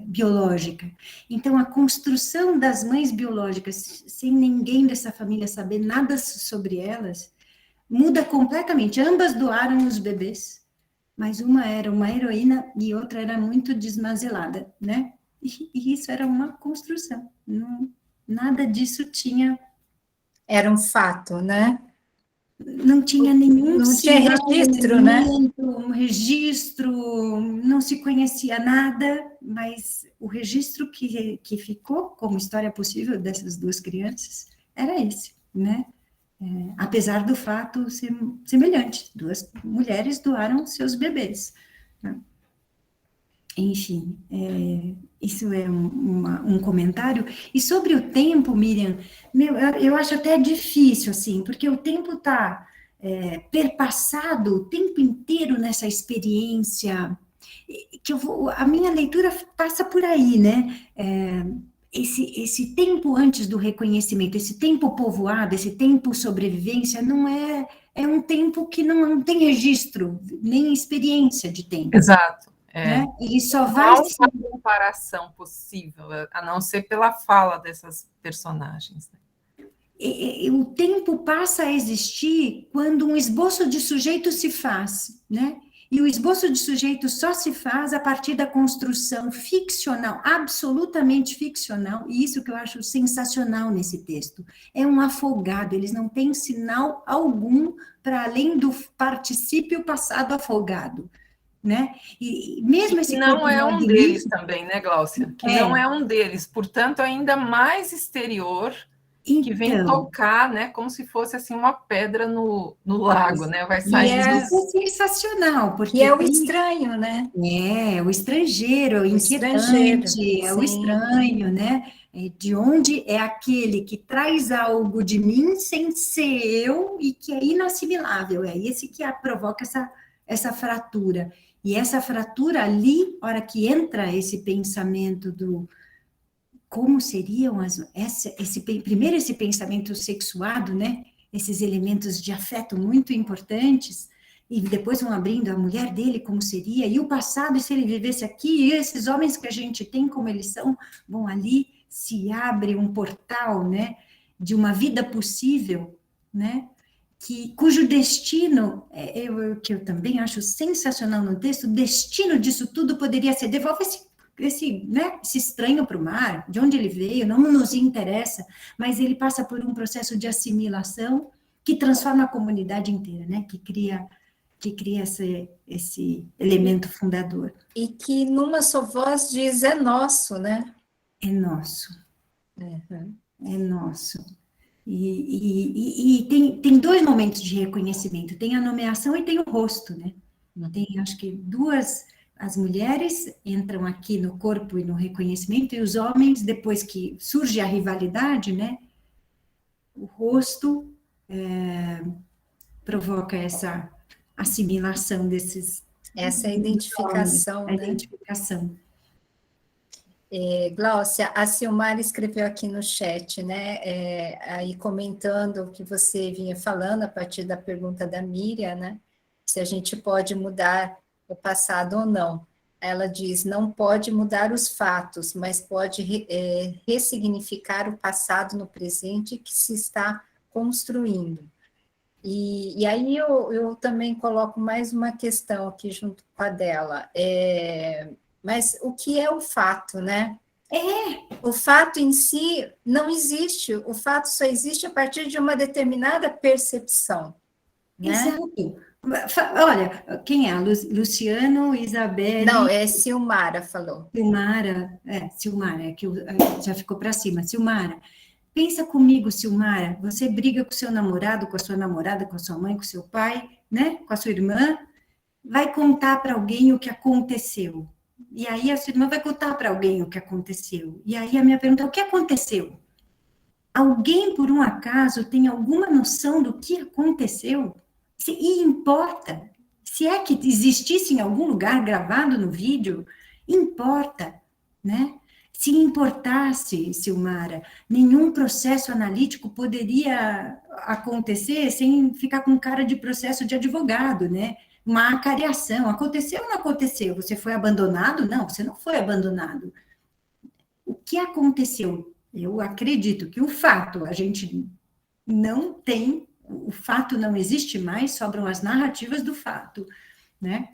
biológica. Então, a construção das mães biológicas, sem ninguém dessa família saber nada sobre elas, muda completamente. Ambas doaram os bebês, mas uma era uma heroína e outra era muito desmazelada, né? E isso era uma construção. Nada disso tinha... Era um fato, né? Não tinha nenhum... Não tinha registro, né? Um registro, não se conhecia nada, mas o registro que ficou como história possível dessas duas crianças era esse, né? Apesar do fato ser semelhante, duas mulheres doaram seus bebês, né? Enfim, isso é um comentário. E sobre o tempo, Miriam, eu acho até difícil, assim, porque o tempo está perpassado o tempo inteiro nessa experiência, que a minha leitura passa por aí, né? Esse tempo antes do reconhecimento, esse tempo povoado, esse tempo sobrevivência, não é um tempo que não tem registro, nem experiência de tempo. Exato. Né? Ele só vai... Não há uma comparação possível, a não ser pela fala dessas personagens. O tempo passa a existir quando um esboço de sujeito se faz, né? E o esboço de sujeito só se faz a partir da construção ficcional, absolutamente ficcional, e isso que eu acho sensacional nesse texto. É um afogado, eles não têm sinal algum para além do particípio passado afogado, né? E mesmo esse não é um deles também, né, Gláucia? Que não é um deles, portanto, ainda mais exterior, que vem tocar, né, como se fosse assim uma pedra no lago, né? Vai sair. Isso é sensacional, porque é o estranho, né? O estrangeiro, o inquietante, é o estranho, né? De onde é aquele que traz algo de mim sem ser eu e que é inassimilável. É esse que provoca essa fratura. E essa fratura ali, hora que entra esse pensamento do como seriam primeiro esse pensamento sexuado, né? Esses elementos de afeto muito importantes, e depois vão abrindo a mulher dele como seria, e o passado, e se ele vivesse aqui, e esses homens que a gente tem como eles são, vão ali, se abre um portal, né? De uma vida possível, né? Cujo destino, que eu também acho sensacional no texto, o destino disso tudo poderia ser, devolve esse estranho para o mar, de onde ele veio, não nos interessa, mas ele passa por um processo de assimilação que transforma a comunidade inteira, né? Que cria esse elemento fundador. E que numa só voz diz, é nosso, né? É nosso. Uhum. É nosso. E tem dois momentos de reconhecimento, tem a nomeação e tem o rosto, né? Tem, acho que as mulheres entram aqui no corpo e no reconhecimento, e os homens, depois que surge a rivalidade, né? O rosto provoca essa assimilação desses... Essa identificação, homens, né? A identificação. Gláucia, a Silmara escreveu aqui no chat, né, aí comentando o que você vinha falando a partir da pergunta da Miriam, né, se a gente pode mudar o passado ou não. Ela diz, não pode mudar os fatos, mas pode ressignificar o passado no presente que se está construindo. E aí eu também coloco mais uma questão aqui junto com a dela, mas o que é o fato, né? O fato em si não existe, o fato só existe a partir de uma determinada percepção, né? Exato. Olha, quem é? Luciano, Isabelle... Não, Silmara falou. Silmara, que já ficou para cima. Silmara, pensa comigo, Silmara, você briga com seu namorado, com a sua namorada, com a sua mãe, com seu pai, né? Com a sua irmã, vai contar para alguém o que aconteceu. E aí a sua irmã vai contar para alguém o que aconteceu. E aí a minha pergunta é: o que aconteceu? Alguém, por um acaso, tem alguma noção do que aconteceu? E importa? Se é que existisse em algum lugar gravado no vídeo, importa, né? Se importasse, Silmara, nenhum processo analítico poderia acontecer sem ficar com cara de processo de advogado, né? Uma acariação. Aconteceu ou não aconteceu? Você foi abandonado? Não, você não foi abandonado. O que aconteceu? Eu acredito que o fato, a gente não tem, o fato não existe mais, sobram as narrativas do fato, né?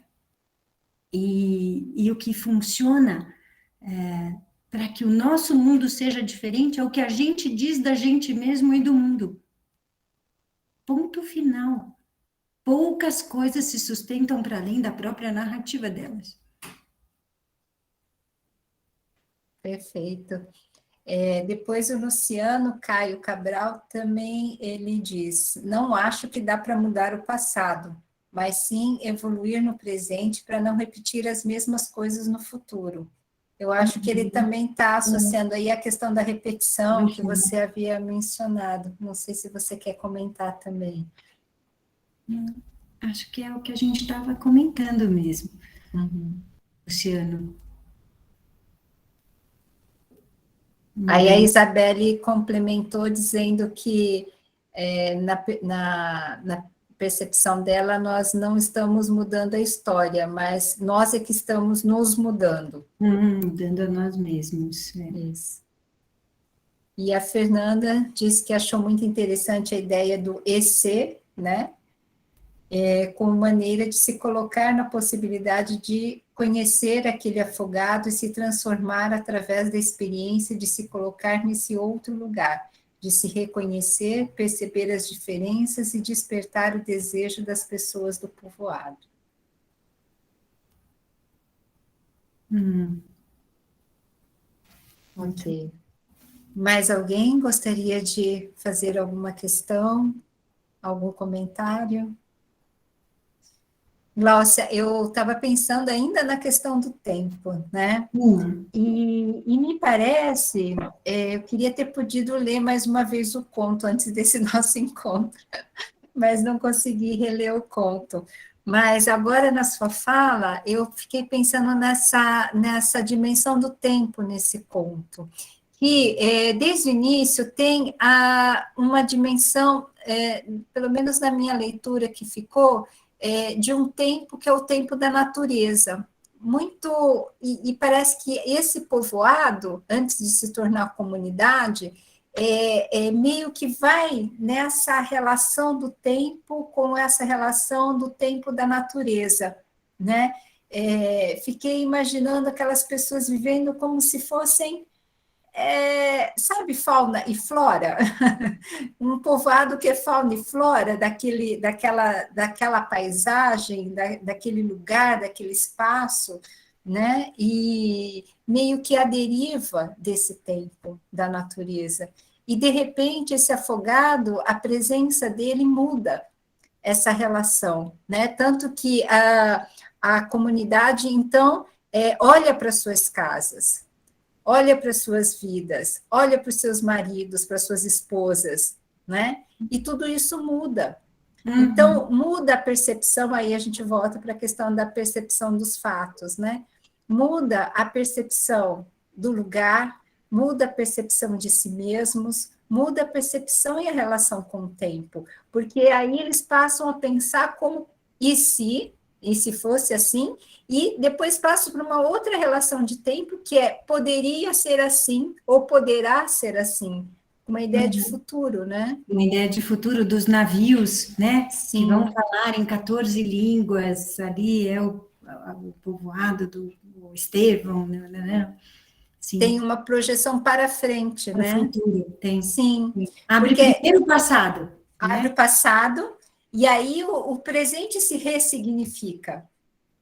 E o que funciona para que o nosso mundo seja diferente é o que a gente diz da gente mesmo e do mundo. Ponto final. Poucas coisas se sustentam para além da própria narrativa delas. Perfeito. Depois o Luciano Caio Cabral também ele diz: não acho que dá para mudar o passado, mas sim evoluir no presente para não repetir as mesmas coisas no futuro. Eu acho que ele também está associando aí a questão da repetição que você havia mencionado. Não sei se você quer comentar também. Acho que é o que a gente estava comentando mesmo, Luciano. Aí a Isabelle complementou dizendo que na percepção dela nós não estamos mudando a história, mas nós é que estamos nos mudando. Mudando a nós mesmos. Isso. E a Fernanda disse que achou muito interessante a ideia do EC, né? Como maneira de se colocar na possibilidade de conhecer aquele afogado e se transformar através da experiência de se colocar nesse outro lugar, de se reconhecer, perceber as diferenças e despertar o desejo das pessoas do povoado. Ok. Mais alguém gostaria de fazer alguma questão, algum comentário? Gláucia, eu estava pensando ainda na questão do tempo, né? E me parece, eu queria ter podido ler mais uma vez o conto antes desse nosso encontro, mas não consegui reler o conto. Mas agora, na sua fala, eu fiquei pensando nessa dimensão do tempo nesse conto, que desde o início tem uma dimensão, pelo menos na minha leitura que ficou, de um tempo que é o tempo da natureza. Muito, e parece que esse povoado, antes de se tornar comunidade, meio que vai nessa relação do tempo com essa relação do tempo da natureza, né? Fiquei imaginando aquelas pessoas vivendo como se fossem, sabe, fauna e flora? Um povoado que é fauna e flora, daquela paisagem, daquele lugar, daquele espaço, né? E meio que a deriva desse tempo da natureza. E, de repente, esse afogado, a presença dele muda essa relação, né? Tanto que a comunidade, então, olha para suas casas, olha para suas vidas, olha para os seus maridos, para suas esposas, né? E tudo isso muda. Então, muda a percepção, aí a gente volta para a questão da percepção dos fatos, né? Muda a percepção do lugar, muda a percepção de si mesmos, muda a percepção e a relação com o tempo, porque aí eles passam a pensar como, e se fosse assim, e depois passam para uma outra relação de tempo, que poderia ser assim, ou poderá ser assim, uma ideia de futuro, né? Uma ideia de futuro dos navios, né? Sim. Que vão falar em 14 línguas, ali é o povoado do Estevão, né? Sim. Tem uma projeção para frente, para né? O futuro, tem. Sim. Abre primeiro o passado. Abre o passado, e aí o presente se ressignifica,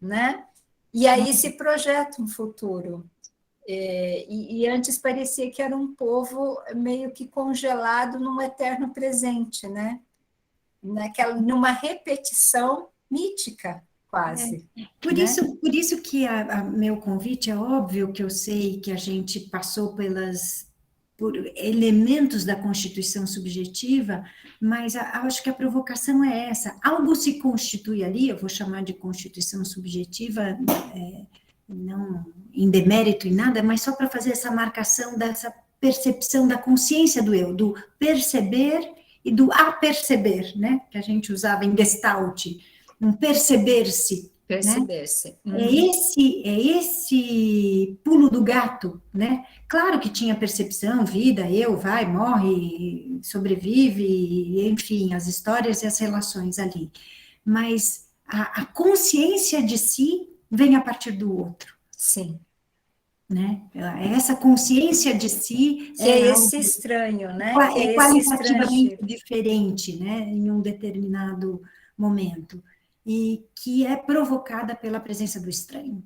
né? E aí se projeta um futuro. E antes parecia que era um povo meio que congelado num eterno presente, né? Numa repetição mítica, quase. Por né? isso que meu convite é óbvio que eu sei que a gente passou por elementos da constituição subjetiva, mas acho que a provocação é essa. Algo se constitui ali, eu vou chamar de constituição subjetiva, não em demérito em nada, mas só para fazer essa marcação dessa percepção da consciência do eu, do perceber e do aperceber, né? Que a gente usava em Gestalt, um perceber-se. Perceber-se. Né? É esse pulo do gato, né? Claro que tinha percepção, vida, eu, vai, morre, sobrevive, enfim, as histórias e as relações ali. Mas a consciência de si vem a partir do outro. Sim. Né? Essa consciência de si que é esse estranho, né? Que é qualitativamente diferente, né? Em um determinado momento. E que é provocada pela presença do estranho.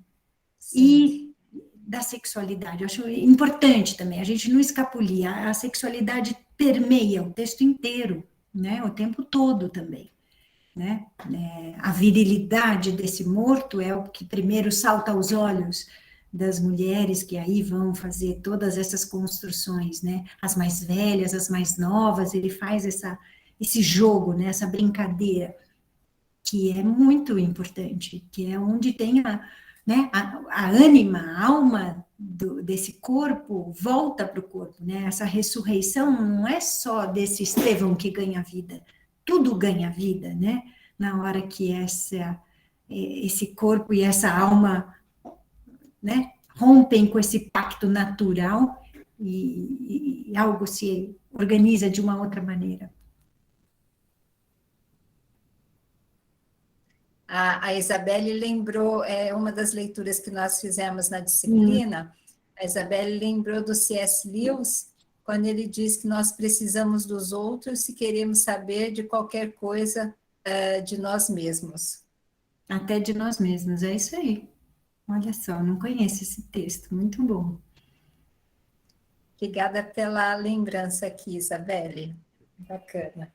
Sim. E da sexualidade. Eu acho importante também, a gente não escapulir. A sexualidade permeia o texto inteiro, né? O tempo todo também. Né? A virilidade desse morto é o que primeiro salta aos olhos das mulheres que aí vão fazer todas essas construções, né? As mais velhas, as mais novas, ele faz esse jogo, né? Essa brincadeira, que é muito importante, que é onde tem né? a ânima, a alma desse corpo volta para o corpo, né? Essa ressurreição não é só desse Estevão que ganha vida, tudo ganha vida, né? Na hora que esse corpo e essa alma, né, rompem com esse pacto natural e algo se organiza de uma outra maneira. A Isabelle lembrou, uma das leituras que nós fizemos na disciplina, a Isabelle lembrou do C.S. Lewis, quando ele diz que nós precisamos dos outros se queremos saber de qualquer coisa de nós mesmos. Até de nós mesmos, é isso aí. Olha só, não conheço esse texto, muito bom. Obrigada pela lembrança aqui, Isabelle. Bacana.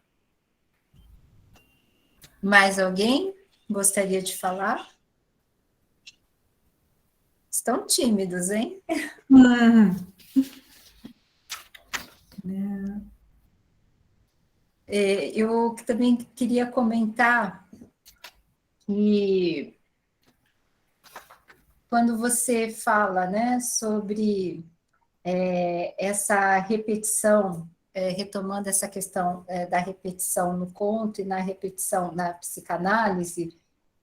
Mais alguém gostaria de falar? Estão tímidos, hein? Eu também queria comentar que quando você fala, né, sobre essa repetição, retomando essa questão da repetição no conto e na repetição na psicanálise,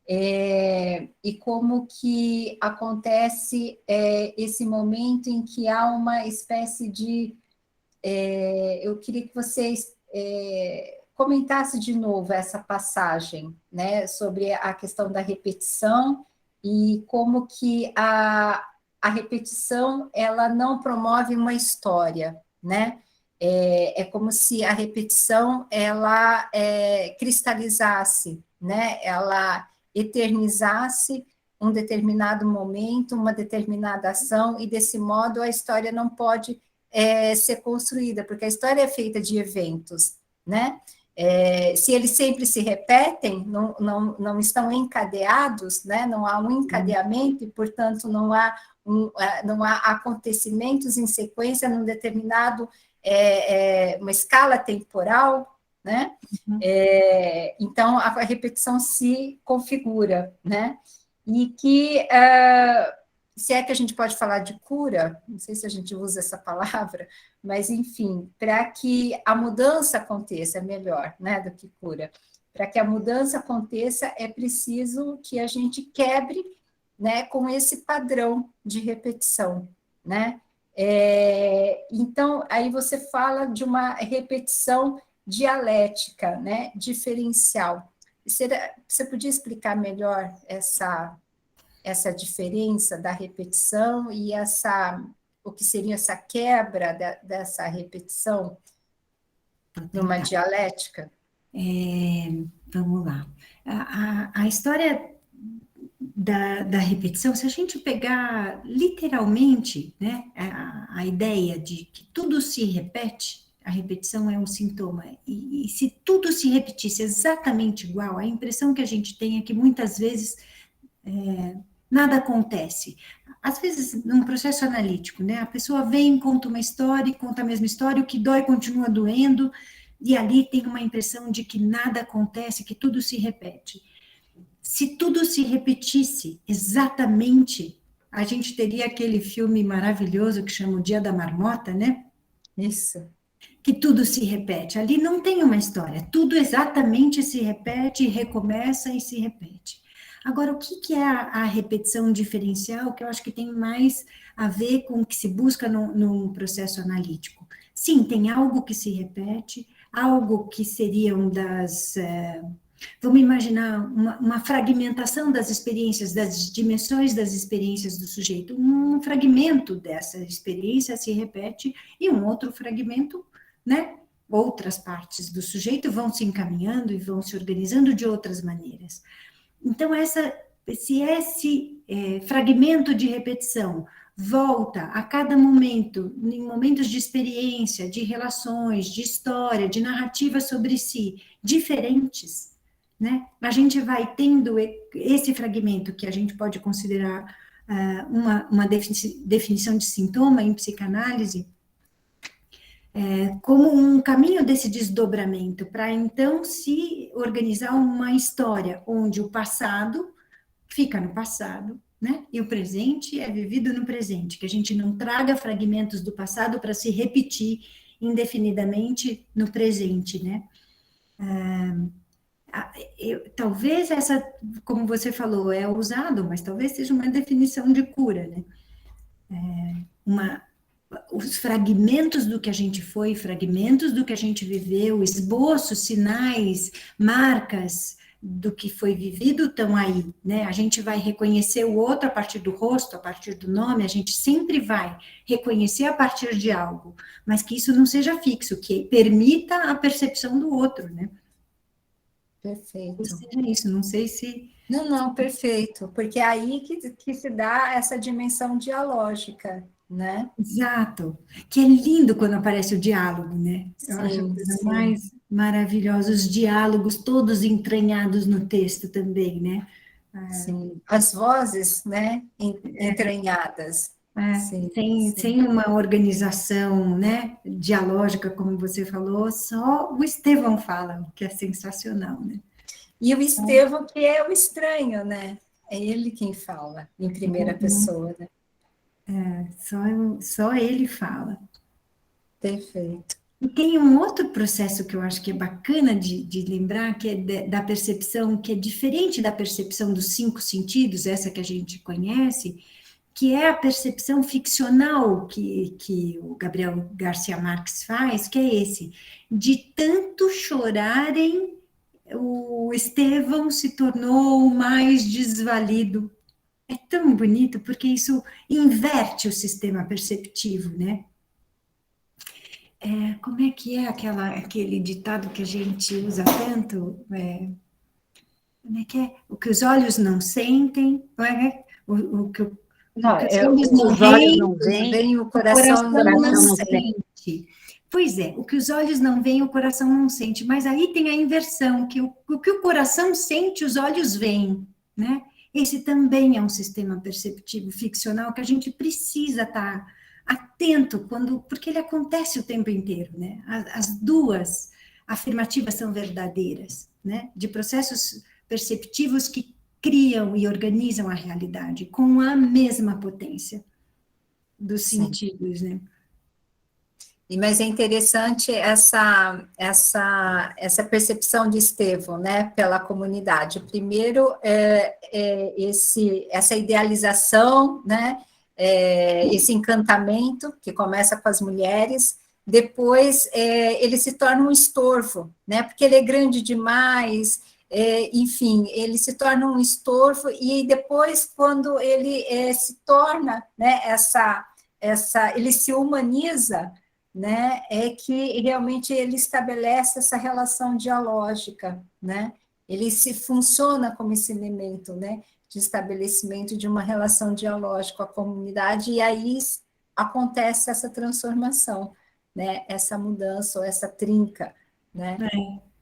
e como que acontece esse momento em que há uma espécie de... eu queria que vocês comentassem de novo essa passagem, né, sobre a questão da repetição e como que a repetição, ela não promove uma história, né? É como se a repetição, ela cristalizasse, né? Ela eternizasse um determinado momento, uma determinada ação, e desse modo a história não pode ser construída, porque a história é feita de eventos, né? Se eles sempre se repetem, não estão encadeados, né? Não há um encadeamento, e, portanto, não há acontecimentos em sequência num determinado, uma escala temporal, né? Então, a repetição se configura, né? E que, se é que a gente pode falar de cura, não sei se a gente usa essa palavra, mas, enfim, para que a mudança aconteça, melhor, né, do que cura. Para que a mudança aconteça, é preciso que a gente quebre, né, com esse padrão de repetição, né? Então, aí você fala de uma repetição dialética, né, diferencial. Você podia explicar melhor essa diferença da repetição e o que seria essa quebra dessa repetição numa dialética? Vamos lá. A história da repetição, se a gente pegar literalmente, né, a ideia de que tudo se repete, a repetição é um sintoma. E se tudo se repetisse exatamente igual, a impressão que a gente tem é que muitas vezes nada acontece. Às vezes, num processo analítico, né? A pessoa vem, conta uma história, conta a mesma história, o que dói continua doendo, e ali tem uma impressão de que nada acontece, que tudo se repete. Se tudo se repetisse exatamente, a gente teria aquele filme maravilhoso que chama O Dia da Marmota, né? Isso. Que tudo se repete. Ali não tem uma história, tudo exatamente se repete, recomeça e se repete. Agora, o que é a repetição diferencial, que eu acho que tem mais a ver com o que se busca num processo analítico? Sim, tem algo que se repete, algo que seriam vamos imaginar uma fragmentação das experiências, das dimensões das experiências do sujeito. Um fragmento dessa experiência se repete e um outro fragmento, né? Outras partes do sujeito vão se encaminhando e vão se organizando de outras maneiras. Então, se esse fragmento de repetição volta a cada momento, em momentos de experiência, de relações, de história, de narrativa sobre si, diferentes, né? A gente vai tendo esse fragmento que a gente pode considerar uma definição de sintoma em psicanálise, como um caminho desse desdobramento, para então se organizar uma história onde o passado fica no passado, né? E o presente é vivido no presente, que a gente não traga fragmentos do passado para se repetir indefinidamente no presente, né? Talvez essa, como você falou, é usado, mas talvez seja uma definição de cura, né? Os fragmentos do que a gente foi, fragmentos do que a gente viveu, esboços, sinais, marcas do que foi vivido estão aí, né? A gente vai reconhecer o outro a partir do rosto, a partir do nome, a gente sempre vai reconhecer a partir de algo, mas que isso não seja fixo, que permita a percepção do outro, né? Perfeito. Seja isso, não sei se... Não, perfeito, porque é aí que se dá essa dimensão dialógica, né? Exato, que é lindo quando aparece o diálogo, né? Eu acho a coisa mais maravilhosa, os diálogos todos entranhados no texto também, né? Sim, as vozes, né, entranhadas. Sim, Sem uma organização, né, dialógica, como você falou, só o Estevão fala, que é sensacional, né? E o Estevão, que é o estranho, né? É ele quem fala, em primeira pessoa, né? Só ele fala. Perfeito. E tem um outro processo que eu acho que é bacana de lembrar, que é da percepção, que é diferente da percepção dos 5 sentidos, essa que a gente conhece, que é a percepção ficcional que o Gabriel Garcia Marques faz, que é esse, de tanto chorarem, o Estevão se tornou mais desvalido. É tão bonito, porque isso inverte o sistema perceptivo, né? Como é que é aquele ditado que a gente usa tanto? Como é que é? O que os olhos não sentem, o que os olhos não veem, o coração não sente. Pois é, o que os olhos não veem, o coração não sente. Mas aí tem a inversão, que o que o coração sente, os olhos veem, né? Esse também é um sistema perceptivo ficcional que a gente precisa estar atento, porque ele acontece o tempo inteiro, né? As duas afirmativas são verdadeiras, né? De processos perceptivos que criam e organizam a realidade com a mesma potência dos sentidos, né? Mas é interessante essa percepção de Estevão, né, pela comunidade. Primeiro, essa idealização, né, esse encantamento que começa com as mulheres. Depois, ele se torna um estorvo, né, porque ele é grande demais. Enfim, ele se torna um estorvo, e depois, quando ele se torna, né, ele se humaniza, né, é que realmente ele estabelece essa relação dialógica, né, ele funciona como esse elemento, né, de estabelecimento de uma relação dialógica com a comunidade, e aí acontece essa transformação, né, essa mudança ou essa trinca, né?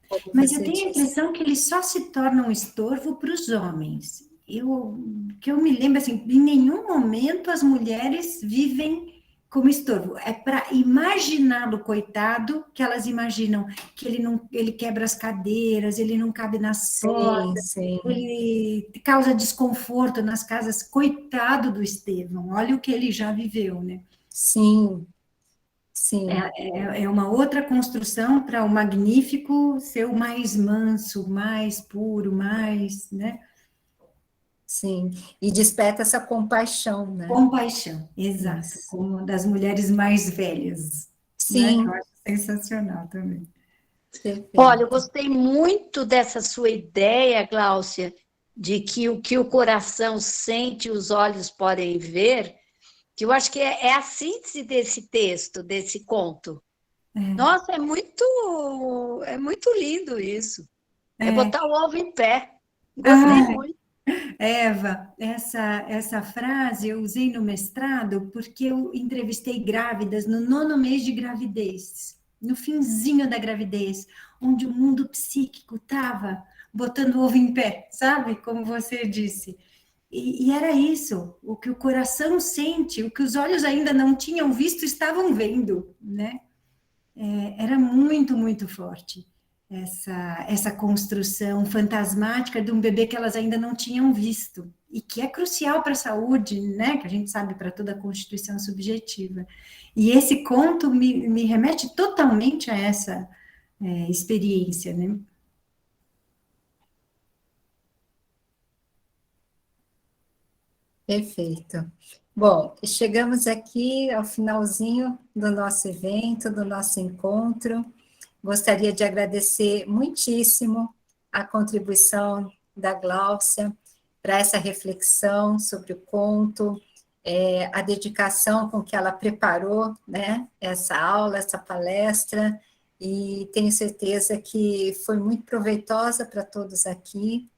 Como Mas eu você tenho a disse. impressão que eles só se tornam estorvo para os homens. Que eu me lembro, assim, em nenhum momento as mulheres vivem como estorvo. É para imaginá-lo, coitado, que elas imaginam que ele quebra as cadeiras, ele não cabe nas Sim, portas, sim, ele causa desconforto nas casas. Coitado do Estevão, olha o que ele já viveu, né? sim, sim. É uma outra construção para o magnífico ser o mais manso, mais puro, mais, né? Sim, e desperta essa compaixão, né? Compaixão, exato, Isso. como das mulheres mais velhas, né? Que eu Sim, acho sensacional também. Olha, eu perfeito. gostei muito dessa sua ideia, Gláucia, de que o coração sente, os olhos podem ver, que eu acho que é a síntese desse texto, desse conto. Nossa, é muito lindo isso. É É. botar o ovo em pé. Gostei Ah, muito. Eva, essa frase eu usei no mestrado porque eu entrevistei grávidas no 9º mês de gravidez, no finzinho da gravidez, onde o mundo psíquico estava botando o ovo em pé, sabe? Como você disse. E era isso, o que o coração sente, o que os olhos ainda não tinham visto, estavam vendo, né? Era muito, muito forte essa construção fantasmática de um bebê que elas ainda não tinham visto, e que é crucial para a saúde, né? Que a gente sabe para toda a constituição subjetiva. E esse conto me remete totalmente a essa experiência, né? Perfeito. Bom, chegamos aqui ao finalzinho do nosso evento, do nosso encontro. Gostaria de agradecer muitíssimo a contribuição da Gláucia para essa reflexão sobre o conto, a dedicação com que ela preparou, né, essa aula, essa palestra, e tenho certeza que foi muito proveitosa para todos aqui.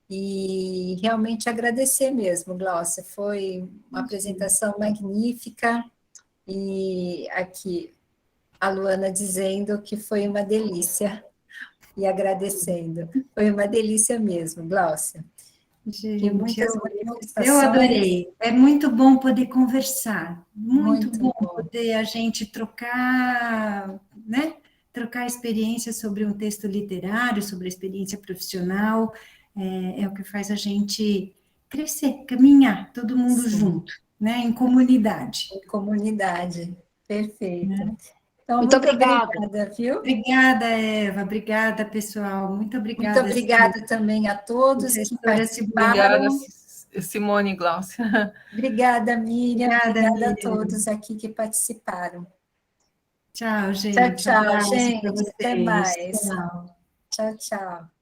E realmente agradecer mesmo, Gláucia, foi uma apresentação magnífica, e aqui a Luana dizendo que foi uma delícia, e agradecendo. Foi uma delícia mesmo, Gláucia. E Gente, muitas eu manifestações, adorei. É muito bom poder conversar, muito muito bom bom. poder a gente trocar, né? Trocar experiências sobre um texto literário, sobre a experiência profissional, é o que faz a gente crescer, caminhar, todo mundo Sim, junto, né? Em comunidade. em comunidade. Perfeito. Né? Então, Muito muito obrigada. obrigada, viu? Obrigada, Eva. Obrigada, pessoal. Muito Muito obrigada, obrigada também a todos que professora Obrigada, participaram. Simone e Gláucia. Obrigada, Miriam. Obrigada, Obrigada a Miriam. todos aqui que participaram. Tchau, Tchau, gente. tchau, Abraço para gente. Até vocês. mais. Tchau. Tchau, tchau.